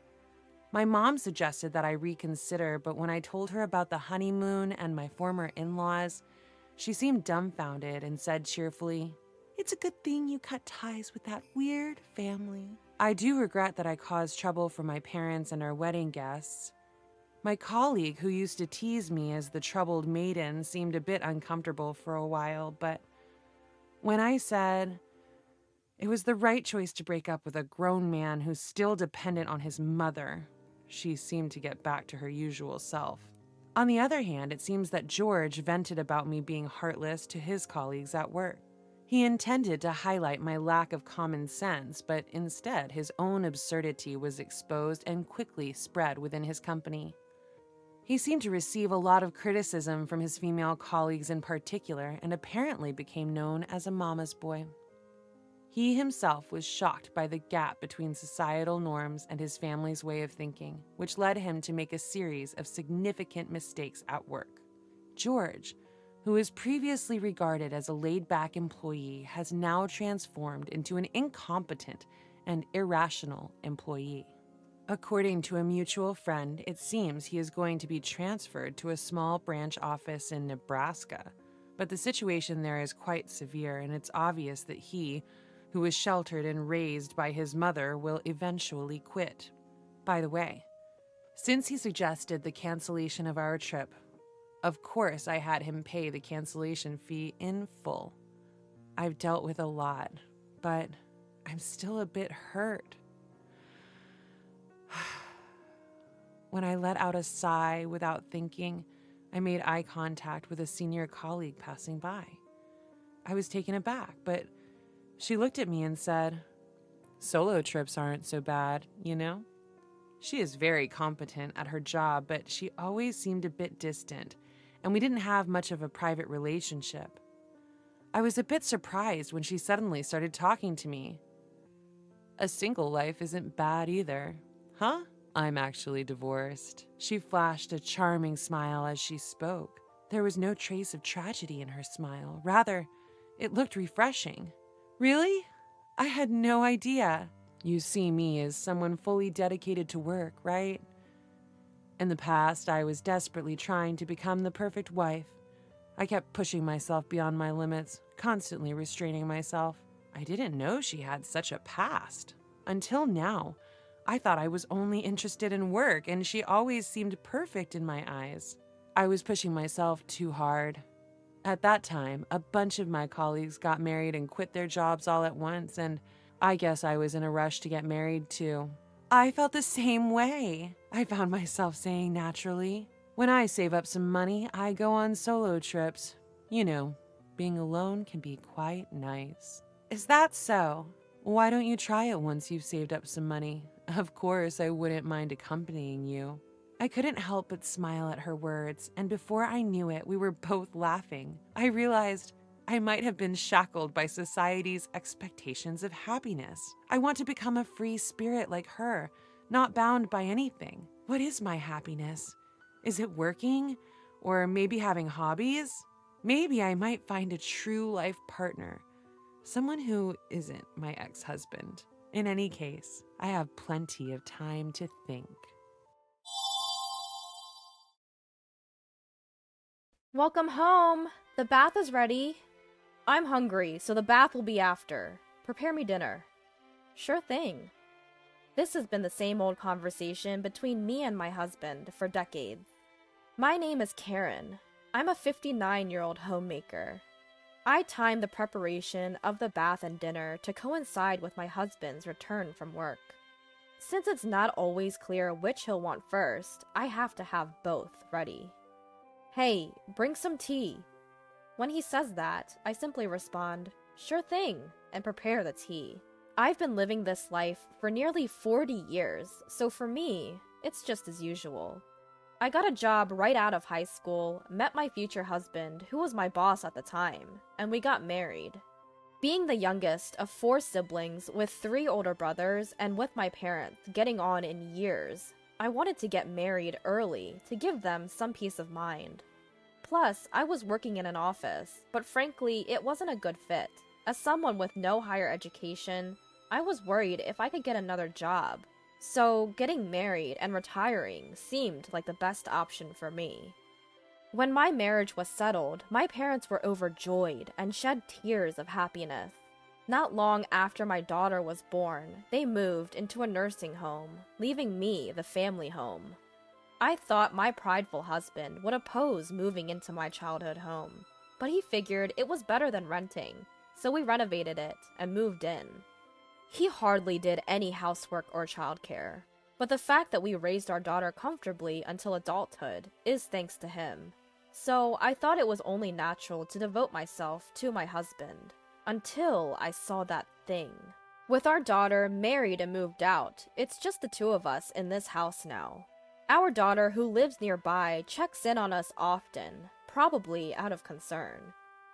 My mom suggested that I reconsider, but when I told her about the honeymoon and my former in-laws, she seemed dumbfounded and said cheerfully, "It's a good thing you cut ties with that weird family." I do regret that I caused trouble for my parents and our wedding guests. My colleague who used to tease me as the troubled maiden seemed a bit uncomfortable for a while, but when I said it was the right choice to break up with a grown man who's still dependent on his mother, she seemed to get back to her usual self. On the other hand, it seems that George vented about me being heartless to his colleagues at work. He intended to highlight my lack of common sense, but instead his own absurdity was exposed and quickly spread within his company. He seemed to receive a lot of criticism from his female colleagues in particular, and apparently became known as a mama's boy. He himself was shocked by the gap between societal norms and his family's way of thinking, which led him to make a series of significant mistakes at work. George, who was previously regarded as a laid-back employee, has now transformed into an incompetent and irrational employee. According to a mutual friend, it seems he is going to be transferred to a small branch office in Nebraska, but the situation there is quite severe, and it's obvious that he, who was sheltered and raised by his mother, will eventually quit. By the way, since he suggested the cancellation of our trip, of course I had him pay the cancellation fee in full. I've dealt with a lot, but I'm still a bit hurt. When I let out a sigh without thinking, I made eye contact with a senior colleague passing by. I was taken aback, but she looked at me and said, "Solo trips aren't so bad, you know?" She is very competent at her job, but she always seemed a bit distant, and we didn't have much of a private relationship. I was a bit surprised when she suddenly started talking to me. "A single life isn't bad either, huh? I'm actually divorced." She flashed a charming smile as she spoke. There was no trace of tragedy in her smile. Rather, it looked refreshing. "Really? I had no idea. You see me as someone fully dedicated to work, right? In the past, I was desperately trying to become the perfect wife. I kept pushing myself beyond my limits, constantly restraining myself. I didn't know she had such a past. Until now, I thought I was only interested in work, and she always seemed perfect in my eyes. I was pushing myself too hard. At that time, a bunch of my colleagues got married and quit their jobs all at once, and I guess I was in a rush to get married too. I felt the same way, I found myself saying naturally. When I save up some money, I go on solo trips. You know, being alone can be quite nice." "Is that so? Why don't you try it once you've saved up some money? Of course, I wouldn't mind accompanying you." I couldn't help but smile at her words, and before I knew it, we were both laughing. I realized I might have been shackled by society's expectations of happiness. I want to become a free spirit like her, not bound by anything. What is my happiness? Is it working? Or maybe having hobbies? Maybe I might find a true life partner, someone who isn't my ex-husband. In any case, I have plenty of time to think. Welcome home! The bath is ready. I'm hungry, so the bath will be after. Prepare me dinner. Sure thing. This has been the same old conversation between me and my husband for decades. My name is Karen. I'm a 59-year-old homemaker. I time the preparation of the bath and dinner to coincide with my husband's return from work. Since it's not always clear which he'll want first, I have to have both ready. Hey, bring some tea. When he says that, I simply respond, sure thing, and prepare the tea. I've been living this life for nearly 40 years, so for me, it's just as usual. I got a job right out of high school, met my future husband, who was my boss at the time, and we got married. Being the youngest of 4 siblings with 3 older brothers and with my parents getting on in years, I wanted to get married early to give them some peace of mind. Plus, I was working in an office, but frankly, it wasn't a good fit. As someone with no higher education, I was worried if I could get another job. So, getting married and retiring seemed like the best option for me. When my marriage was settled, my parents were overjoyed and shed tears of happiness. Not long after my daughter was born, they moved into a nursing home, leaving me the family home. I thought my prideful husband would oppose moving into my childhood home, but he figured it was better than renting, so we renovated it and moved in. He hardly did any housework or childcare, but the fact that we raised our daughter comfortably until adulthood is thanks to him. So I thought it was only natural to devote myself to my husband, until I saw that thing. With our daughter married and moved out, it's just the 2 of us in this house now. Our daughter, who lives nearby, checks in on us often, probably out of concern.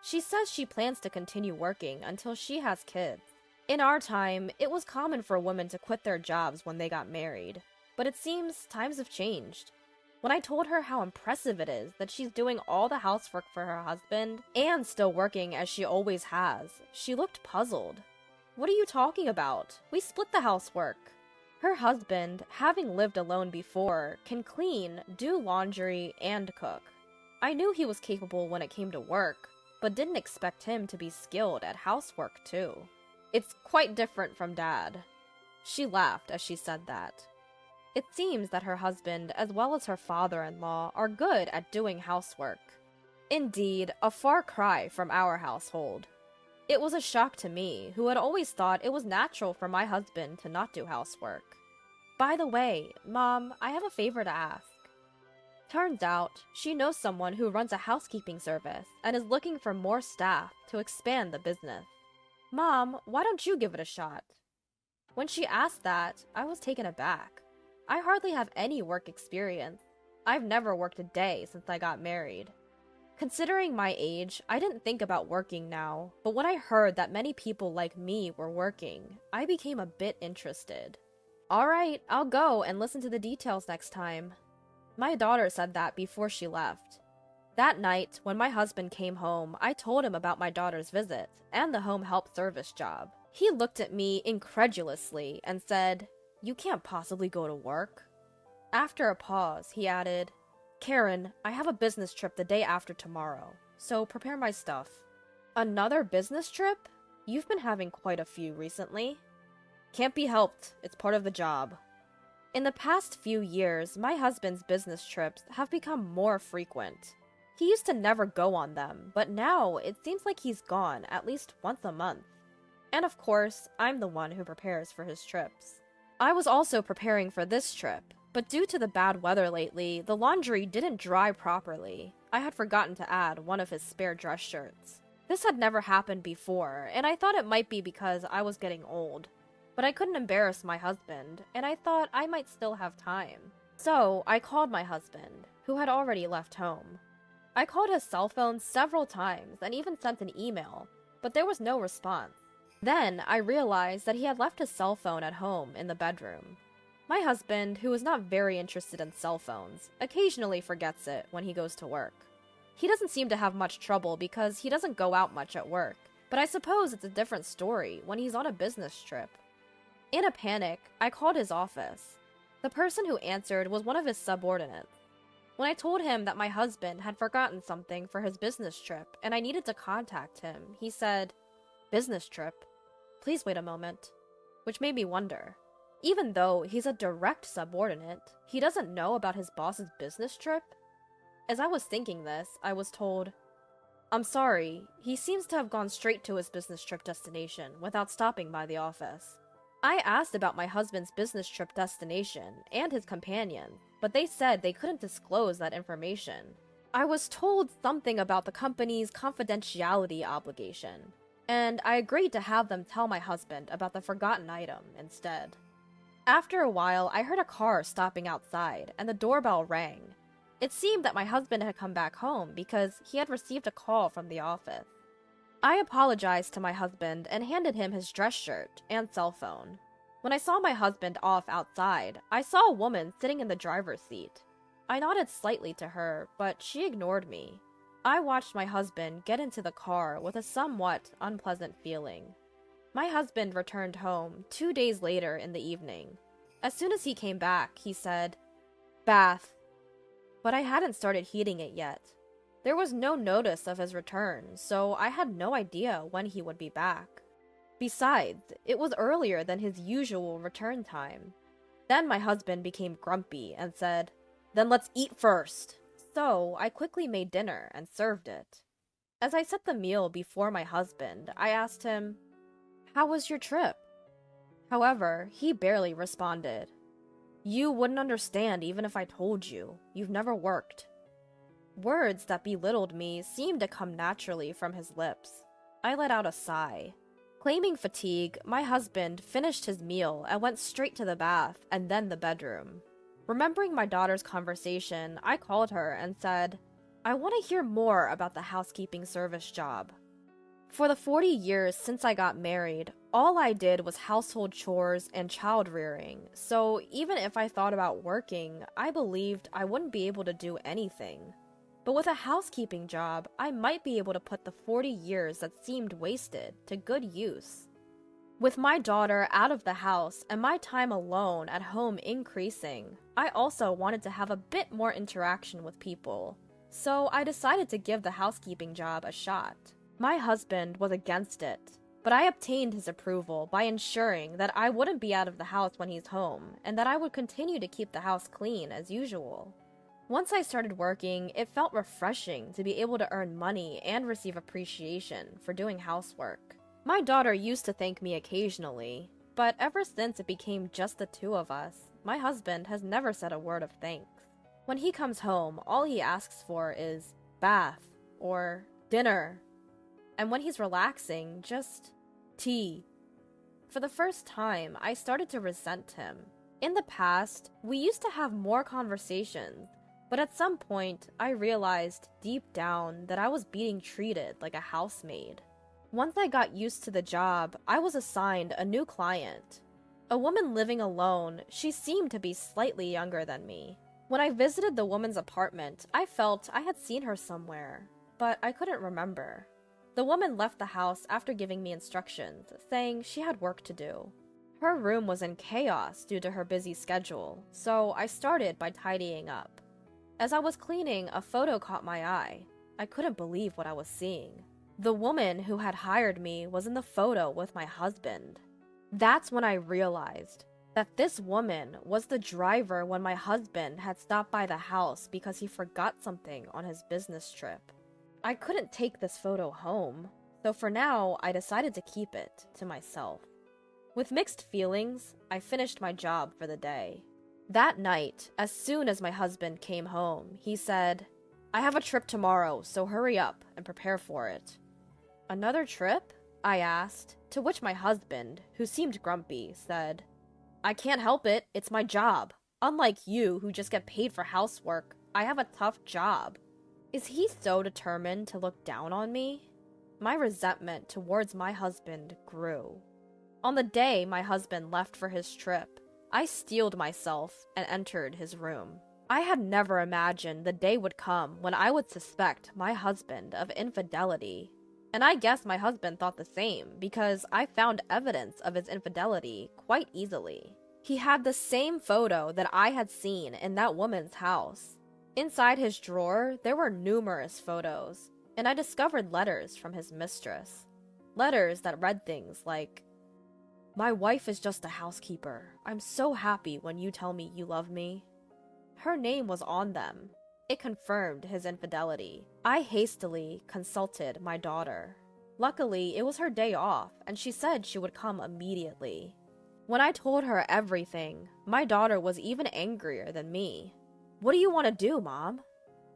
She says she plans to continue working until she has kids. In our time, it was common for women to quit their jobs when they got married, but it seems times have changed. When I told her how impressive it is that she's doing all the housework for her husband and still working as she always has, she looked puzzled. What are you talking about? We split the housework. Her husband, having lived alone before, can clean, do laundry, and cook. I knew he was capable when it came to work, but didn't expect him to be skilled at housework too. It's quite different from Dad. She laughed as she said that. It seems that her husband, as well as her father-in-law, are good at doing housework. Indeed, a far cry from our household. It was a shock to me, who had always thought it was natural for my husband to not do housework. By the way, Mom, I have a favor to ask. Turns out, she knows someone who runs a housekeeping service and is looking for more staff to expand the business. Mom, why don't you give it a shot? When she asked that, I was taken aback. I hardly have any work experience. I've never worked a day since I got married. Considering my age, I didn't think about working now, but when I heard that many people like me were working, I became a bit interested. Alright, I'll go and listen to the details next time. My daughter said that before she left. That night, when my husband came home, I told him about my daughter's visit and the home help service job. He looked at me incredulously and said, "You can't possibly go to work." After a pause, he added, "Karen, I have a business trip the day after tomorrow, so prepare my stuff." Another business trip? You've been having quite a few recently. Can't be helped, it's part of the job. In the past few years, my husband's business trips have become more frequent. He used to never go on them, but now it seems like he's gone at least once a month. And of course, I'm the one who prepares for his trips. I was also preparing for this trip, but due to the bad weather lately, the laundry didn't dry properly. I had forgotten to add one of his spare dress shirts. This had never happened before, and I thought it might be because I was getting old. But I couldn't embarrass my husband, and I thought I might still have time. So I called my husband, who had already left home. I called his cell phone several times and even sent an email, but there was no response. Then I realized that he had left his cell phone at home in the bedroom. My husband, who is not very interested in cell phones, occasionally forgets it when he goes to work. He doesn't seem to have much trouble because he doesn't go out much at work, but I suppose it's a different story when he's on a business trip. In a panic, I called his office. The person who answered was one of his subordinates. When I told him that my husband had forgotten something for his business trip and I needed to contact him, he said, "Business trip? Please wait a moment," which made me wonder. Even though he's a direct subordinate, he doesn't know about his boss's business trip? As I was thinking this, I was told, "I'm sorry, he seems to have gone straight to his business trip destination without stopping by the office." I asked about my husband's business trip destination and his companion, but they said they couldn't disclose that information. I was told something about the company's confidentiality obligation, and I agreed to have them tell my husband about the forgotten item instead. After a while, I heard a car stopping outside, and the doorbell rang. It seemed that my husband had come back home because he had received a call from the office. I apologized to my husband and handed him his dress shirt and cell phone. When I saw my husband off outside, I saw a woman sitting in the driver's seat. I nodded slightly to her, but she ignored me. I watched my husband get into the car with a somewhat unpleasant feeling. My husband returned home 2 days later in the evening. As soon as he came back, he said, "Bath." But I hadn't started heating it yet. There was no notice of his return, so I had no idea when he would be back. Besides, it was earlier than his usual return time. Then my husband became grumpy and said, "Then let's eat first." So I quickly made dinner and served it. As I set the meal before my husband, I asked him, "How was your trip?" However, he barely responded. "You wouldn't understand even if I told you. You've never worked." Words that belittled me seemed to come naturally from his lips. I let out a sigh. Claiming fatigue, my husband finished his meal and went straight to the bath and then the bedroom. Remembering my daughter's conversation, I called her and said, "I want to hear more about the housekeeping service job." For the 40 years since I got married, all I did was household chores and child rearing, so even if I thought about working, I believed I wouldn't be able to do anything. But with a housekeeping job, I might be able to put the 40 years that seemed wasted to good use. With my daughter out of the house and my time alone at home increasing, I also wanted to have a bit more interaction with people, so I decided to give the housekeeping job a shot. My husband was against it, but I obtained his approval by ensuring that I wouldn't be out of the house when he's home, and that I would continue to keep the house clean as usual. Once I started working, it felt refreshing to be able to earn money and receive appreciation for doing housework. My daughter used to thank me occasionally, but ever since it became just the two of us, my husband has never said a word of thanks. When he comes home, all he asks for is bath or dinner. And when he's relaxing, just tea. For the first time, I started to resent him. In the past, we used to have more conversations, but at some point, I realized deep down that I was being treated like a housemaid. Once I got used to the job, I was assigned a new client. A woman living alone, she seemed to be slightly younger than me. When I visited the woman's apartment, I felt I had seen her somewhere, but I couldn't remember. The woman left the house after giving me instructions, saying she had work to do. Her room was in chaos due to her busy schedule, so I started by tidying up. As I was cleaning, a photo caught my eye. I couldn't believe what I was seeing. The woman who had hired me was in the photo with my husband. That's when I realized that this woman was the driver when my husband had stopped by the house because he forgot something on his business trip. I couldn't take this photo home, so for now, I decided to keep it to myself. With mixed feelings, I finished my job for the day. That night, as soon as my husband came home, he said, "I have a trip tomorrow, so hurry up and prepare for it." "Another trip?" I asked, to which my husband, who seemed grumpy, said, "I can't help it, it's my job. Unlike you, who just get paid for housework, I have a tough job." Is he so determined to look down on me? My resentment towards my husband grew. On the day my husband left for his trip, I steeled myself and entered his room. I had never imagined the day would come when I would suspect my husband of infidelity. And I guess my husband thought the same, because I found evidence of his infidelity quite easily. He had the same photo that I had seen in that woman's house. Inside his drawer, there were numerous photos, and I discovered letters from his mistress. Letters that read things like, "My wife is just a housekeeper. I'm so happy when you tell me you love me." Her name was on them. It confirmed his infidelity. I hastily consulted my daughter. Luckily, it was her day off, and she said she would come immediately. When I told her everything, my daughter was even angrier than me. "What do you want to do, Mom?"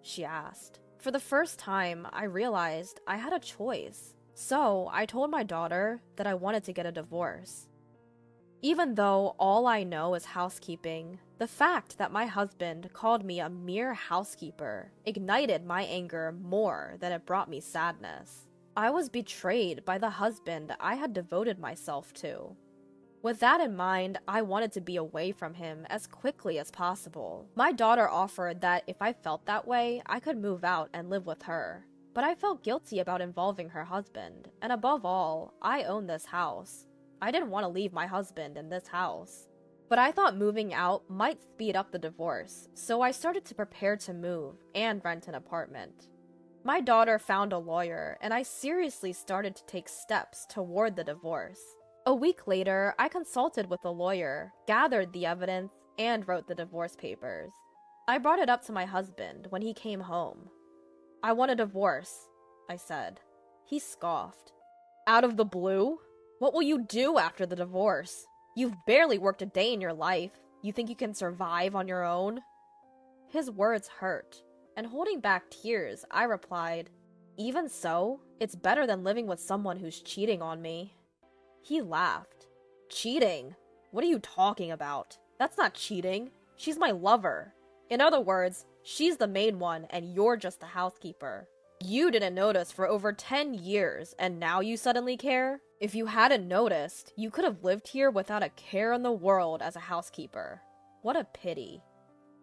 she asked. For the first time, I realized I had a choice. So I told my daughter that I wanted to get a divorce. Even though all I know is housekeeping, the fact that my husband called me a mere housekeeper ignited my anger more than it brought me sadness. I was betrayed by the husband I had devoted myself to. With that in mind, I wanted to be away from him as quickly as possible. My daughter offered that if I felt that way, I could move out and live with her. But I felt guilty about involving her husband, and above all, I own this house. I didn't want to leave my husband in this house. But I thought moving out might speed up the divorce, so I started to prepare to move and rent an apartment. My daughter found a lawyer, and I seriously started to take steps toward the divorce. A week later, I consulted with a lawyer, gathered the evidence, and wrote the divorce papers. I brought it up to my husband when he came home. "I want a divorce," I said. He scoffed. "Out of the blue? What will you do after the divorce? You've barely worked a day in your life. You think you can survive on your own?" His words hurt, and holding back tears, I replied, "Even so, it's better than living with someone who's cheating on me." He laughed. "Cheating? What are you talking about? That's not cheating. She's my lover. In other words, she's the main one and you're just the housekeeper. You didn't notice for over 10 years and now you suddenly care? If you hadn't noticed, you could have lived here without a care in the world as a housekeeper. What a pity."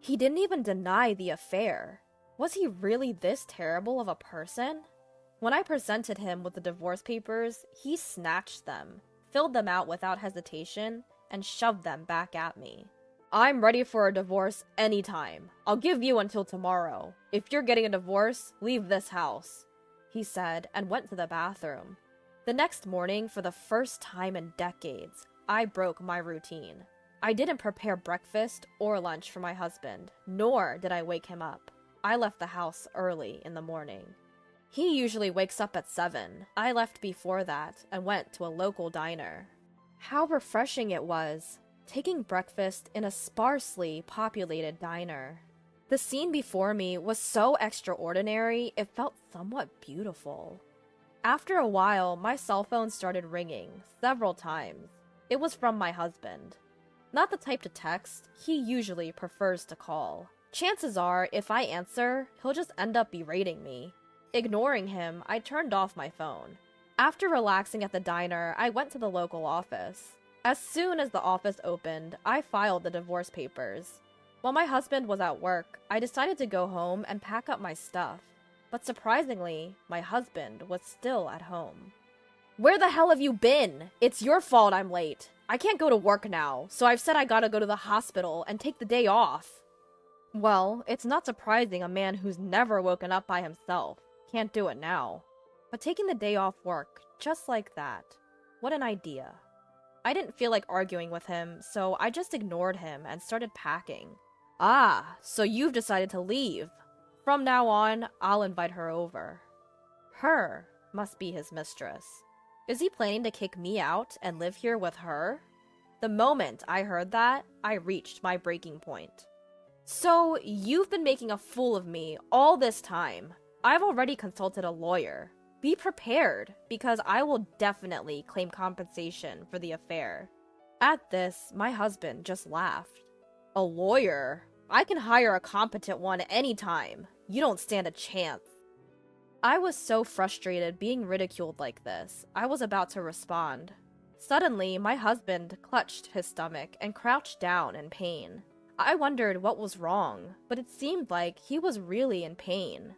He didn't even deny the affair. Was he really this terrible of a person? When I presented him with the divorce papers, he snatched them, filled them out without hesitation, and shoved them back at me. "I'm ready for a divorce anytime. I'll give you until tomorrow. If you're getting a divorce, leave this house," he said and went to the bathroom. The next morning, for the first time in decades, I broke my routine. I didn't prepare breakfast or lunch for my husband, nor did I wake him up. I left the house early in the morning. He usually wakes up at 7. I left before that and went to a local diner. How refreshing it was, taking breakfast in a sparsely populated diner. The scene before me was so extraordinary, it felt somewhat beautiful. After a while, my cell phone started ringing several times. It was from my husband. Not the type to text, he usually prefers to call. Chances are, if I answer, he'll just end up berating me. Ignoring him, I turned off my phone. After relaxing at the diner, I went to the local office. As soon as the office opened, I filed the divorce papers. While my husband was at work, I decided to go home and pack up my stuff. But surprisingly, my husband was still at home. "Where the hell have you been? It's your fault I'm late. I can't go to work now, so I've said I gotta go to the hospital and take the day off." Well, it's not surprising a man who's never woken up by himself can't do it now. But taking the day off work, just like that, what an idea. I didn't feel like arguing with him, so I just ignored him and started packing. "Ah, so you've decided to leave. From now on, I'll invite her over." Her must be his mistress. Is he planning to kick me out and live here with her? The moment I heard that, I reached my breaking point. "So, you've been making a fool of me all this time. I've already consulted a lawyer. Be prepared, because I will definitely claim compensation for the affair." At this, my husband just laughed. "A lawyer? I can hire a competent one anytime. You don't stand a chance." I was so frustrated being ridiculed like this, I was about to respond. Suddenly, my husband clutched his stomach and crouched down in pain. I wondered what was wrong, but it seemed like he was really in pain.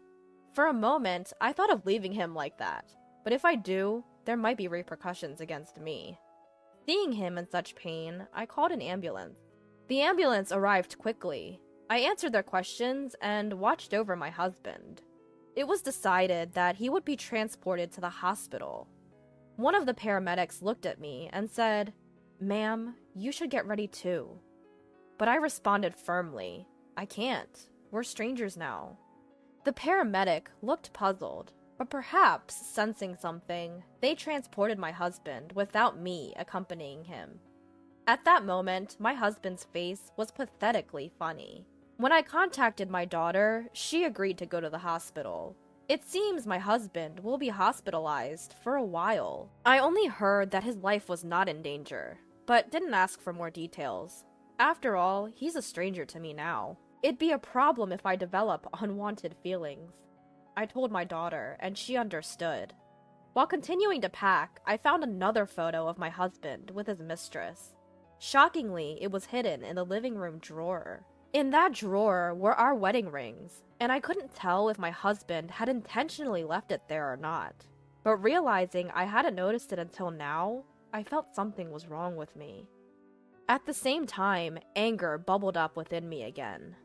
For a moment, I thought of leaving him like that, but if I do, there might be repercussions against me. Seeing him in such pain, I called an ambulance. The ambulance arrived quickly. I answered their questions and watched over my husband. It was decided that he would be transported to the hospital. One of the paramedics looked at me and said, "Ma'am, you should get ready too." But I responded firmly, "I can't. We're strangers now." The paramedic looked puzzled, but perhaps sensing something, they transported my husband without me accompanying him. At that moment, my husband's face was pathetically funny. When I contacted my daughter, she agreed to go to the hospital. It seems my husband will be hospitalized for a while. I only heard that his life was not in danger, but didn't ask for more details. After all, he's a stranger to me now. It'd be a problem if I develop unwanted feelings. I told my daughter, and she understood. While continuing to pack, I found another photo of my husband with his mistress. Shockingly, it was hidden in the living room drawer. In that drawer were our wedding rings, and I couldn't tell if my husband had intentionally left it there or not. But realizing I hadn't noticed it until now, I felt something was wrong with me. At the same time, anger bubbled up within me again.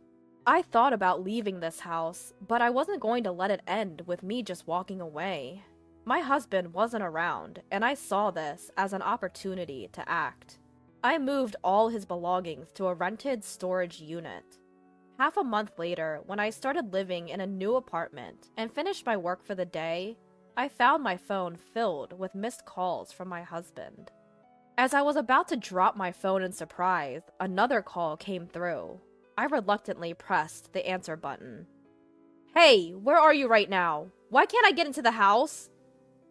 I thought about leaving this house, but I wasn't going to let it end with me just walking away. My husband wasn't around, and I saw this as an opportunity to act. I moved all his belongings to a rented storage unit. Half a month later, when I started living in a new apartment and finished my work for the day, I found my phone filled with missed calls from my husband. As I was about to drop my phone in surprise, another call came through. I reluctantly pressed the answer button. "Hey, where are you right now? Why can't I get into the house?"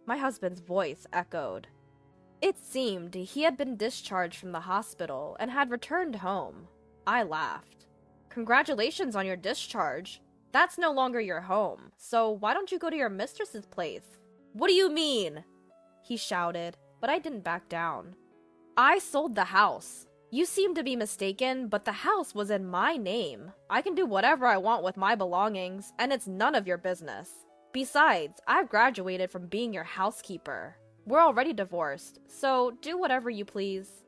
My husband's voice echoed. It seemed he had been discharged from the hospital and had returned home. I laughed. "Congratulations on your discharge. That's no longer your home, so why don't you go to your mistress's place?" "What do you mean?" he shouted, but I didn't back down. "I sold the house. You seem to be mistaken, but the house was in my name. I can do whatever I want with my belongings, and it's none of your business. Besides, I've graduated from being your housekeeper. We're already divorced, so do whatever you please."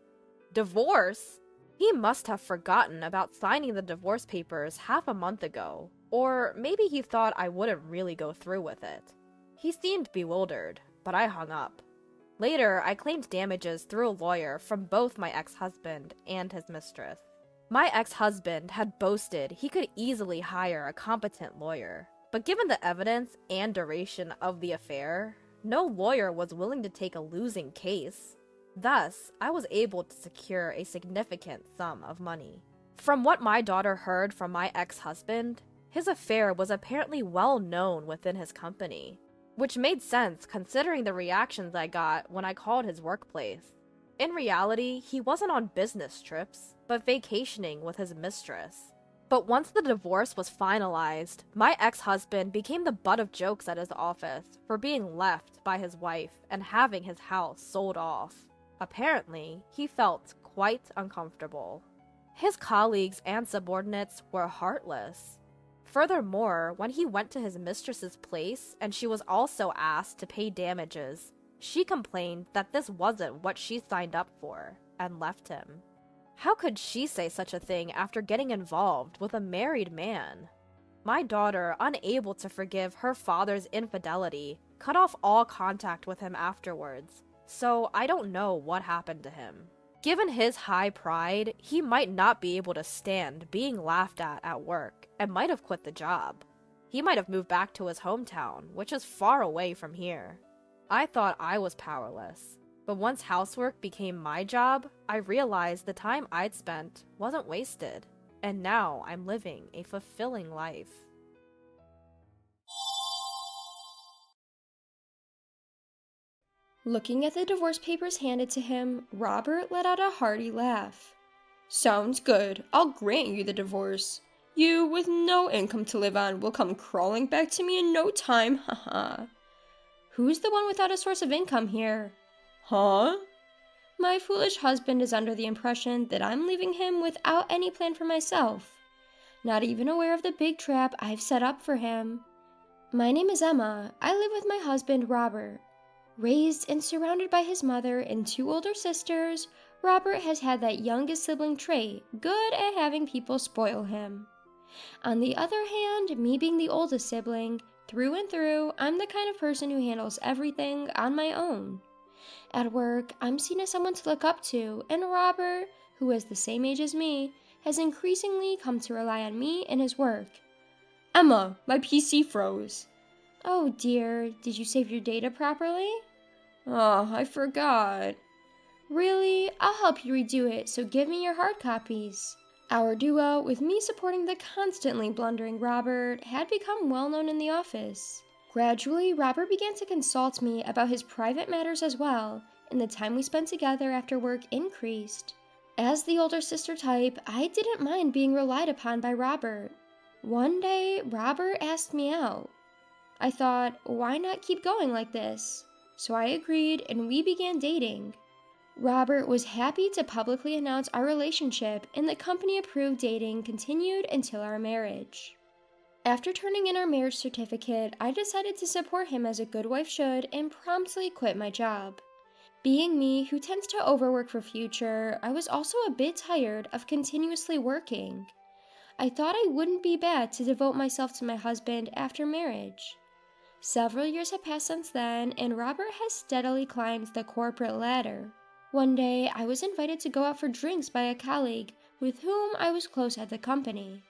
Divorce? He must have forgotten about signing the divorce papers half a month ago, or maybe he thought I wouldn't really go through with it. He seemed bewildered, but I hung up. Later, I claimed damages through a lawyer from both my ex-husband and his mistress. My ex-husband had boasted he could easily hire a competent lawyer, but given the evidence and duration of the affair, no lawyer was willing to take a losing case. Thus, I was able to secure a significant sum of money. From what my daughter heard from my ex-husband, his affair was apparently well known within his company, which made sense considering the reactions I got when I called his workplace. In reality, he wasn't on business trips, but vacationing with his mistress. But once the divorce was finalized, my ex-husband became the butt of jokes at his office for being left by his wife and having his house sold off. Apparently, he felt quite uncomfortable. His colleagues and subordinates were heartless. Furthermore, when he went to his mistress's place and she was also asked to pay damages, she complained that this wasn't what she signed up for and left him. How could she say such a thing after getting involved with a married man? My daughter, unable to forgive her father's infidelity, cut off all contact with him afterwards, so I don't know what happened to him. Given his high pride, he might not be able to stand being laughed at work and might have quit the job. He might have moved back to his hometown, which is far away from here. I thought I was powerless. But once housework became my job, I realized the time I'd spent wasn't wasted, and now I'm living a fulfilling life. Looking at the divorce papers handed to him, Robert let out a hearty laugh. "Sounds good. I'll grant you the divorce. You, with no income to live on, will come crawling back to me in no time, haha." "Who's the one without a source of income here?" "Huh?" My foolish husband is under the impression that I'm leaving him without any plan for myself, not even aware of the big trap I've set up for him. My name is Emma. I live with my husband, Robert. Raised and surrounded by his mother and 2 older sisters, Robert has had that youngest sibling trait, good at having people spoil him. On the other hand, me being the oldest sibling, through and through, I'm the kind of person who handles everything on my own. At work, I'm seen as someone to look up to, and Robert, who is the same age as me, has increasingly come to rely on me in his work. Emma, my PC froze. Oh dear, did you save your data properly? Oh, I forgot. Really? I'll help you redo it, so give me your hard copies. Our duo, with me supporting the constantly blundering Robert, had become well known in the office. Gradually, Robert began to consult me about his private matters as well, and the time we spent together after work increased. As the older sister type, I didn't mind being relied upon by Robert. One day, Robert asked me out. I thought, why not keep going like this? So I agreed, and we began dating. Robert was happy to publicly announce our relationship, and the company-approved dating continued until our marriage. After turning in our marriage certificate, I decided to support him as a good wife should and promptly quit my job. Being me, who tends to overwork for future, I was also a bit tired of continuously working. I thought I wouldn't be bad to devote myself to my husband after marriage. Several years have passed since then, and Robert has steadily climbed the corporate ladder. One day, I was invited to go out for drinks by a colleague with whom I was close at the company.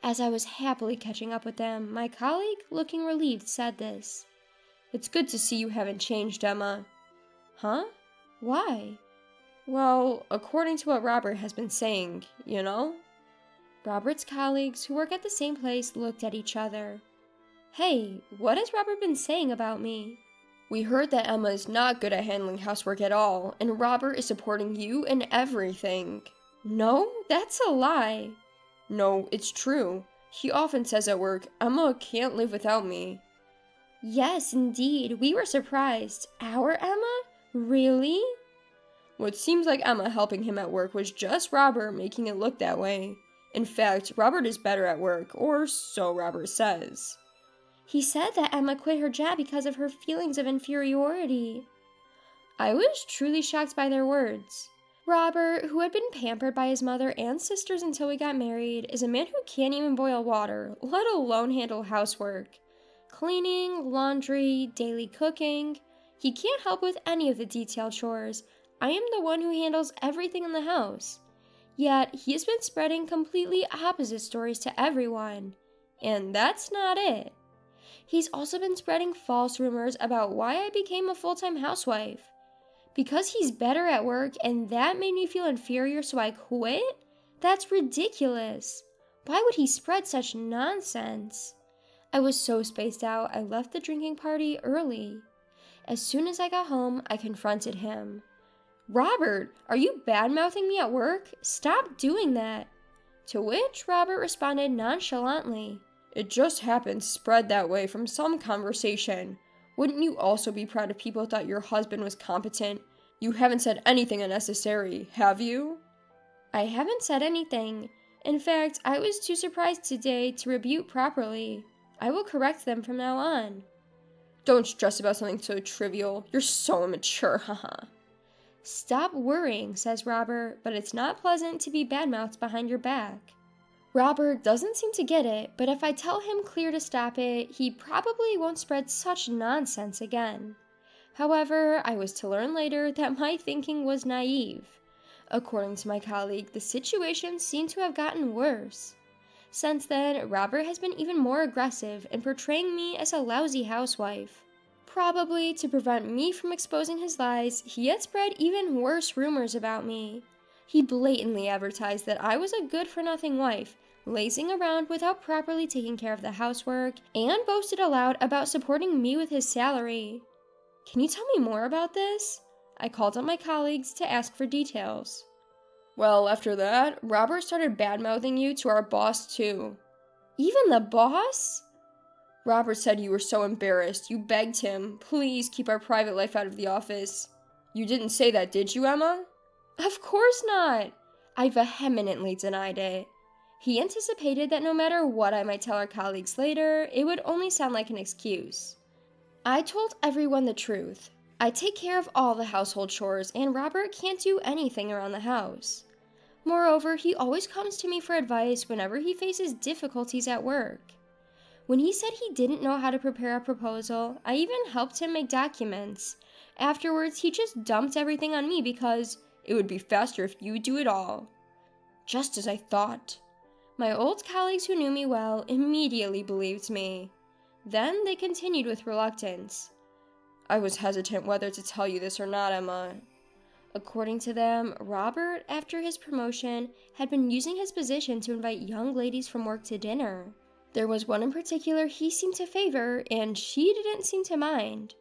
As I was happily catching up with them, my colleague, looking relieved, said this. It's good to see you haven't changed, Emma. Huh? Why? Well, according to what Robert has been saying, you know? Robert's colleagues, who work at the same place, looked at each other. Hey, what has Robert been saying about me? We heard that Emma is not good at handling housework at all, and Robert is supporting you in everything. No, that's a lie. No, it's true. He often says at work, Emma can't live without me. Yes, indeed. We were surprised. Our Emma? Really? What seems like Emma helping him at work was just Robert making it look that way. In fact, Robert is better at work, or so Robert says. He said that Emma quit her job because of her feelings of inferiority. I was truly shocked by their words. Robert, who had been pampered by his mother and sisters until we got married, is a man who can't even boil water, let alone handle housework. Cleaning, laundry, daily cooking. He can't help with any of the detailed chores. I am the one who handles everything in the house. Yet, he has been spreading completely opposite stories to everyone. And that's not it. He's also been spreading false rumors about why I became a full-time housewife. Because he's better at work and that made me feel inferior so I quit? That's ridiculous. Why would he spread such nonsense? I was so spaced out, I left the drinking party early. As soon as I got home, I confronted him. Robert, are you bad-mouthing me at work? Stop doing that. To which Robert responded nonchalantly. It just happened spread that way from some conversation. Wouldn't you also be proud if people thought your husband was competent? You haven't said anything unnecessary, have you? I haven't said anything. In fact, I was too surprised today to rebuke properly. I will correct them from now on. Don't stress about something so trivial. You're so immature, haha. Stop worrying, says Robert, but it's not pleasant to be badmouthed behind your back. Robert doesn't seem to get it, but if I tell him clear to stop it, he probably won't spread such nonsense again. However, I was to learn later that my thinking was naive. According to my colleague, the situation seemed to have gotten worse. Since then, Robert has been even more aggressive in portraying me as a lousy housewife. Probably to prevent me from exposing his lies, he had spread even worse rumors about me. He blatantly advertised that I was a good-for-nothing wife, lazing around without properly taking care of the housework, and boasted aloud about supporting me with his salary. Can you tell me more about this? I called on my colleagues to ask for details. Well, after that, Robert started bad-mouthing you to our boss too. Even the boss? Robert said you were so embarrassed, you begged him, please keep our private life out of the office. You didn't say that, did you, Emma? Of course not! I vehemently denied it. He anticipated that no matter what I might tell our colleagues later, it would only sound like an excuse. I told everyone the truth. I take care of all the household chores, and Robert can't do anything around the house. Moreover, he always comes to me for advice whenever he faces difficulties at work. When he said he didn't know how to prepare a proposal, I even helped him make documents. Afterwards, he just dumped everything on me because it would be faster if you do it all. Just as I thought. My old colleagues who knew me well immediately believed me. Then they continued with reluctance. I was hesitant whether to tell you this or not, Emma. According to them, Robert, after his promotion, had been using his position to invite young ladies from work to dinner. There was one in particular he seemed to favor, and she didn't seem to mind.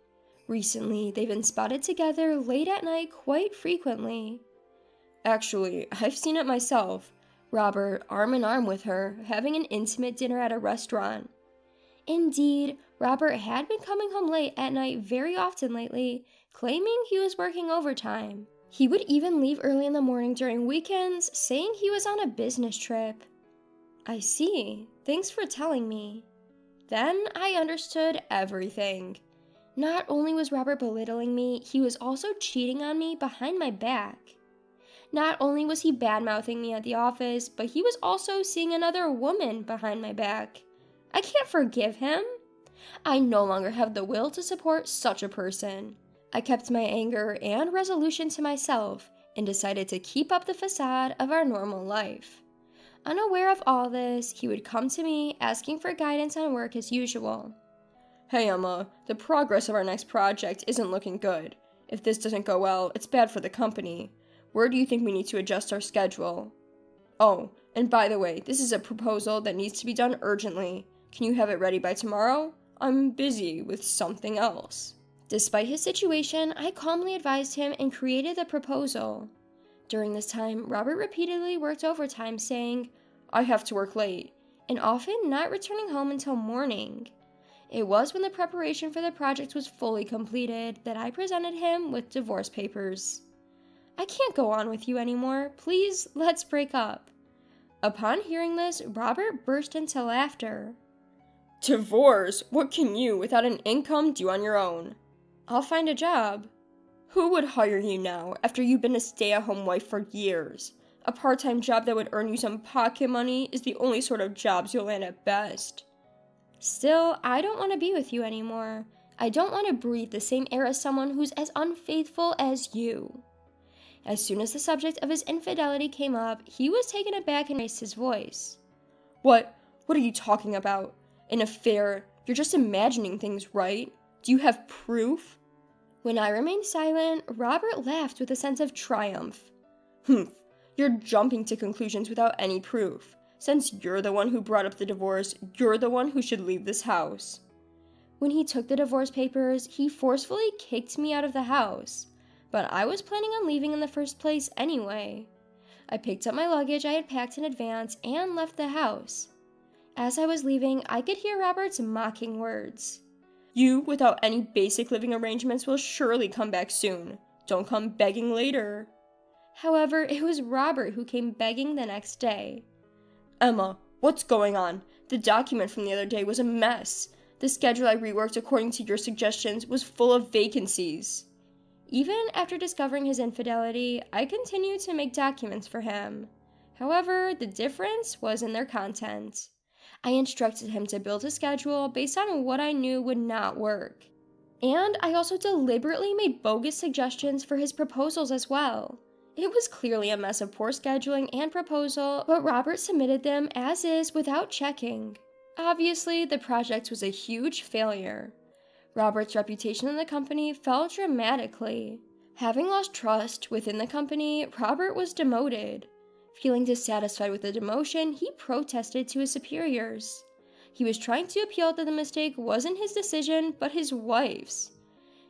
Recently, they've been spotted together late at night quite frequently. Actually, I've seen it myself. Robert, arm in arm with her, having an intimate dinner at a restaurant. Indeed, Robert had been coming home late at night very often lately, claiming he was working overtime. He would even leave early in the morning during weekends, saying he was on a business trip. I see. Thanks for telling me. Then I understood everything. Not only was Robert belittling me, he was also cheating on me behind my back. Not only was he bad-mouthing me at the office, but he was also seeing another woman behind my back. I can't forgive him. I no longer have the will to support such a person. I kept my anger and resolution to myself and decided to keep up the facade of our normal life. Unaware of all this, he would come to me asking for guidance on work as usual. Hey Emma, the progress of our next project isn't looking good. If this doesn't go well, it's bad for the company. Where do you think we need to adjust our schedule? Oh, and by the way, this is a proposal that needs to be done urgently. Can you have it ready by tomorrow? I'm busy with something else. Despite his situation, I calmly advised him and created the proposal. During this time, Robert repeatedly worked overtime, saying, I have to work late, and often not returning home until morning. It was when the preparation for the project was fully completed that I presented him with divorce papers. I can't go on with you anymore. Please, let's break up. Upon hearing this, Robert burst into laughter. Divorce? What can you, without an income, do on your own? I'll find a job. Who would hire you now, after you've been a stay-at-home wife for years? A part-time job that would earn you some pocket money is the only sort of jobs you'll land at best. Still, I don't want to be with you anymore. I don't want to breathe the same air as someone who's as unfaithful as you. As soon as the subject of his infidelity came up, he was taken aback and raised his voice. What are you talking about? An affair? You're just imagining things, right? Do you have proof? When I remained silent, Robert laughed with a sense of triumph. Humph, you're jumping to conclusions without any proof. Since you're the one who brought up the divorce, you're the one who should leave this house. When he took the divorce papers, he forcefully kicked me out of the house. But I was planning on leaving in the first place anyway. I picked up my luggage I had packed in advance and left the house. As I was leaving, I could hear Robert's mocking words. You, without any basic living arrangements, will surely come back soon. Don't come begging later. However, it was Robert who came begging the next day. Emma, what's going on? The document from the other day was a mess. The schedule I reworked according to your suggestions was full of vacancies. Even after discovering his infidelity, I continued to make documents for him. However, the difference was in their content. I instructed him to build a schedule based on what I knew would not work. And I also deliberately made bogus suggestions for his proposals as well. It was clearly a mess of poor scheduling and proposal, but Robert submitted them as is without checking. Obviously, the project was a huge failure. Robert's reputation in the company fell dramatically. Having lost trust within the company, Robert was demoted. Feeling dissatisfied with the demotion, he protested to his superiors. He was trying to appeal that the mistake wasn't his decision, but his wife's.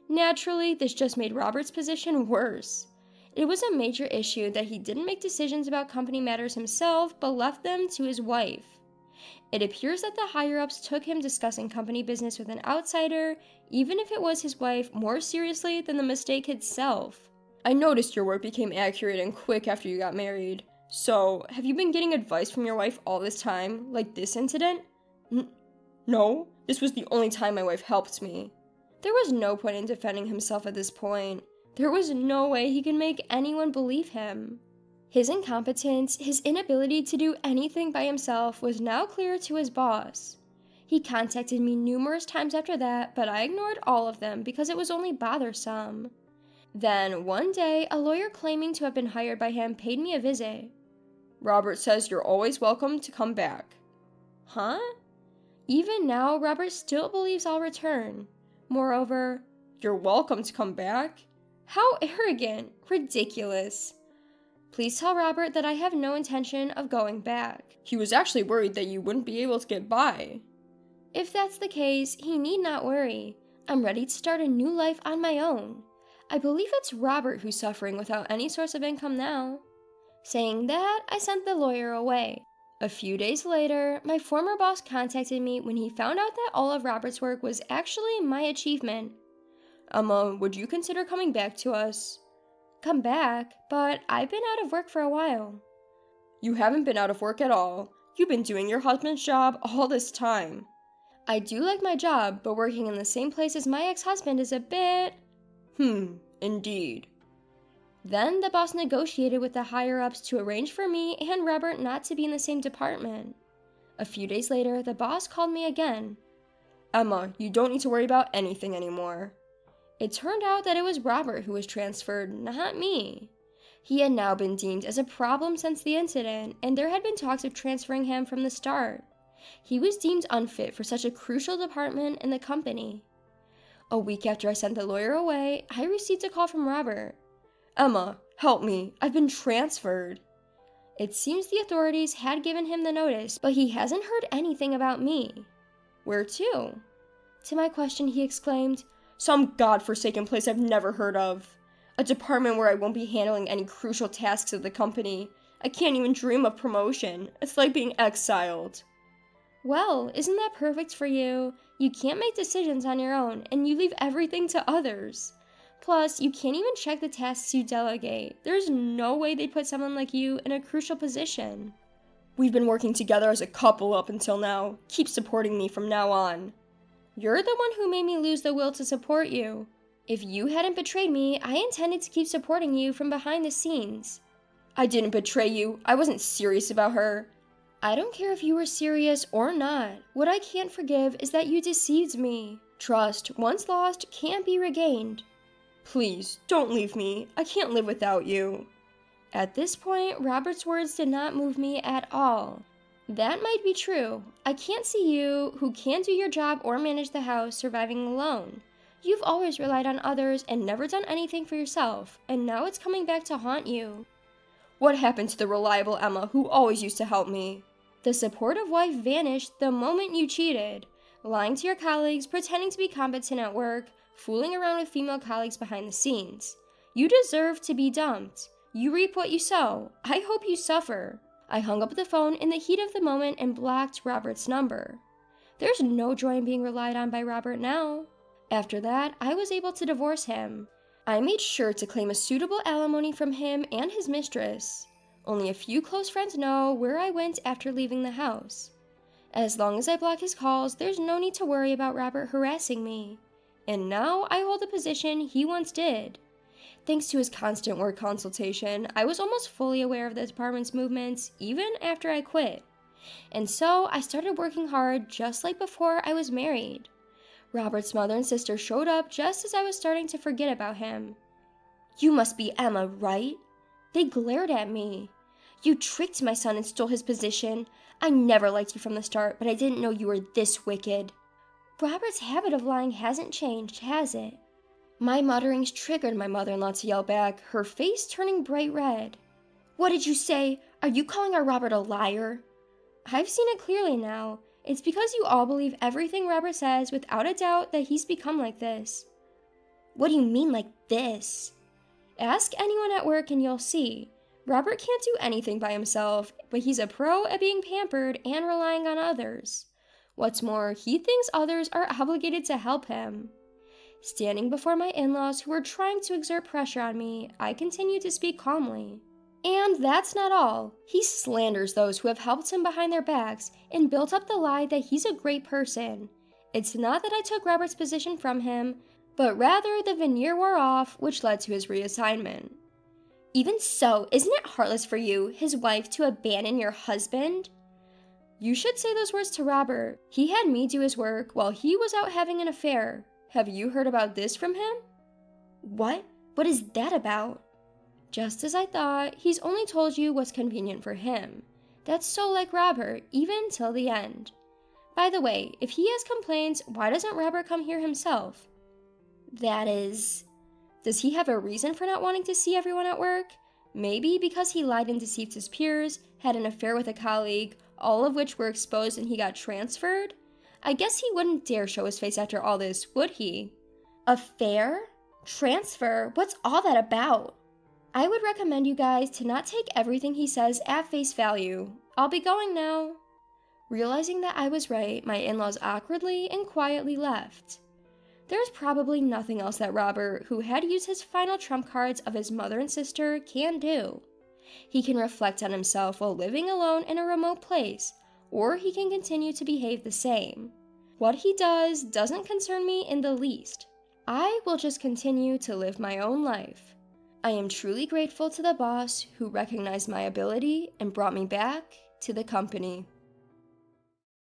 Naturally, this just made Robert's position worse. It was a major issue that he didn't make decisions about company matters himself, but left them to his wife. It appears that the higher-ups took him discussing company business with an outsider, even if it was his wife, more seriously than the mistake itself. I noticed your work became accurate and quick after you got married. So, have you been getting advice from your wife all this time, like this incident? No, this was the only time my wife helped me. There was no point in defending himself at this point. There was no way he could make anyone believe him. His incompetence, his inability to do anything by himself was now clear to his boss. He contacted me numerous times after that, but I ignored all of them because it was only bothersome. Then, one day, a lawyer claiming to have been hired by him paid me a visit. Robert says you're always welcome to come back. Huh? Even now, Robert still believes I'll return. Moreover, you're welcome to come back? How arrogant! Ridiculous. Please tell Robert that I have no intention of going back. He was actually worried that you wouldn't be able to get by. If that's the case, he need not worry. I'm ready to start a new life on my own. I believe it's Robert who's suffering without any source of income now. Saying that, I sent the lawyer away. A few days later, my former boss contacted me when he found out that all of Robert's work was actually my achievement. Emma, would you consider coming back to us? Come back, but I've been out of work for a while. You haven't been out of work at all. You've been doing your husband's job all this time. I do like my job, but working in the same place as my ex-husband is a bit... indeed. Then the boss negotiated with the higher-ups to arrange for me and Robert not to be in the same department. A few days later, the boss called me again. Emma, you don't need to worry about anything anymore. It turned out that it was Robert who was transferred, not me. He had now been deemed as a problem since the incident, and there had been talks of transferring him from the start. He was deemed unfit for such a crucial department in the company. A week after I sent the lawyer away, I received a call from Robert. Emma, help me. I've been transferred. It seems the authorities had given him the notice, but he hasn't heard anything about me. Where to? To my question, he exclaimed, Some godforsaken place I've never heard of. A department where I won't be handling any crucial tasks of the company. I can't even dream of promotion. It's like being exiled. Well, isn't that perfect for you? You can't make decisions on your own, and you leave everything to others. Plus, you can't even check the tasks you delegate. There's no way they'd put someone like you in a crucial position. We've been working together as a couple up until now. Keep supporting me from now on. You're the one who made me lose the will to support you. If you hadn't betrayed me, I intended to keep supporting you from behind the scenes. I didn't betray you. I wasn't serious about her. I don't care if you were serious or not. What I can't forgive is that you deceived me. Trust, once lost, can't be regained. Please, don't leave me. I can't live without you. At this point, Robert's words did not move me at all. That might be true. I can't see you, who can do your job or manage the house, surviving alone. You've always relied on others and never done anything for yourself, and now it's coming back to haunt you. What happened to the reliable Emma who always used to help me? The supportive wife vanished the moment you cheated, lying to your colleagues, pretending to be competent at work, fooling around with female colleagues behind the scenes. You deserve to be dumped. You reap what you sow. I hope you suffer. I hung up the phone in the heat of the moment and blocked Robert's number. There's no joy in being relied on by Robert now. After that, I was able to divorce him. I made sure to claim a suitable alimony from him and his mistress. Only a few close friends know where I went after leaving the house. As long as I block his calls, there's no need to worry about Robert harassing me. And now I hold a position he once did. Thanks to his constant work consultation, I was almost fully aware of the department's movements, even after I quit. And so I started working hard just like before I was married. Robert's mother and sister showed up just as I was starting to forget about him. You must be Emma, right? They glared at me. You tricked my son and stole his position. I never liked you from the start, but I didn't know you were this wicked. Robert's habit of lying hasn't changed, has it? My mutterings triggered my mother-in-law to yell back, her face turning bright red. What did you say? Are you calling our Robert a liar? I've seen it clearly now. It's because you all believe everything Robert says without a doubt that he's become like this. What do you mean like this? Ask anyone at work and you'll see. Robert can't do anything by himself, but he's a pro at being pampered and relying on others. What's more, he thinks others are obligated to help him. Standing before my in-laws who were trying to exert pressure on me, I continued to speak calmly. And that's not all. He slanders those who have helped him behind their backs and built up the lie that he's a great person. It's not that I took Robert's position from him, but rather the veneer wore off, which led to his reassignment. Even so, isn't it heartless for you, his wife, to abandon your husband? You should say those words to Robert. He had me do his work while he was out having an affair. Have you heard about this from him? What? What is that about? Just as I thought, he's only told you what's convenient for him. That's so like Robert, even till the end. By the way, if he has complaints, why doesn't Robert come here himself? That is... Does he have a reason for not wanting to see everyone at work? Maybe because he lied and deceived his peers, had an affair with a colleague, all of which were exposed and he got transferred? I guess he wouldn't dare show his face after all this, would he? Affair? Transfer? What's all that about? I would recommend you guys to not take everything he says at face value. I'll be going now. Realizing that I was right, my in-laws awkwardly and quietly left. There's probably nothing else that Robert, who had used his final trump cards of his mother and sister, can do. He can reflect on himself while living alone in a remote place, or he can continue to behave the same. What he does doesn't concern me in the least. I will just continue to live my own life. I am truly grateful to the boss who recognized my ability and brought me back to the company.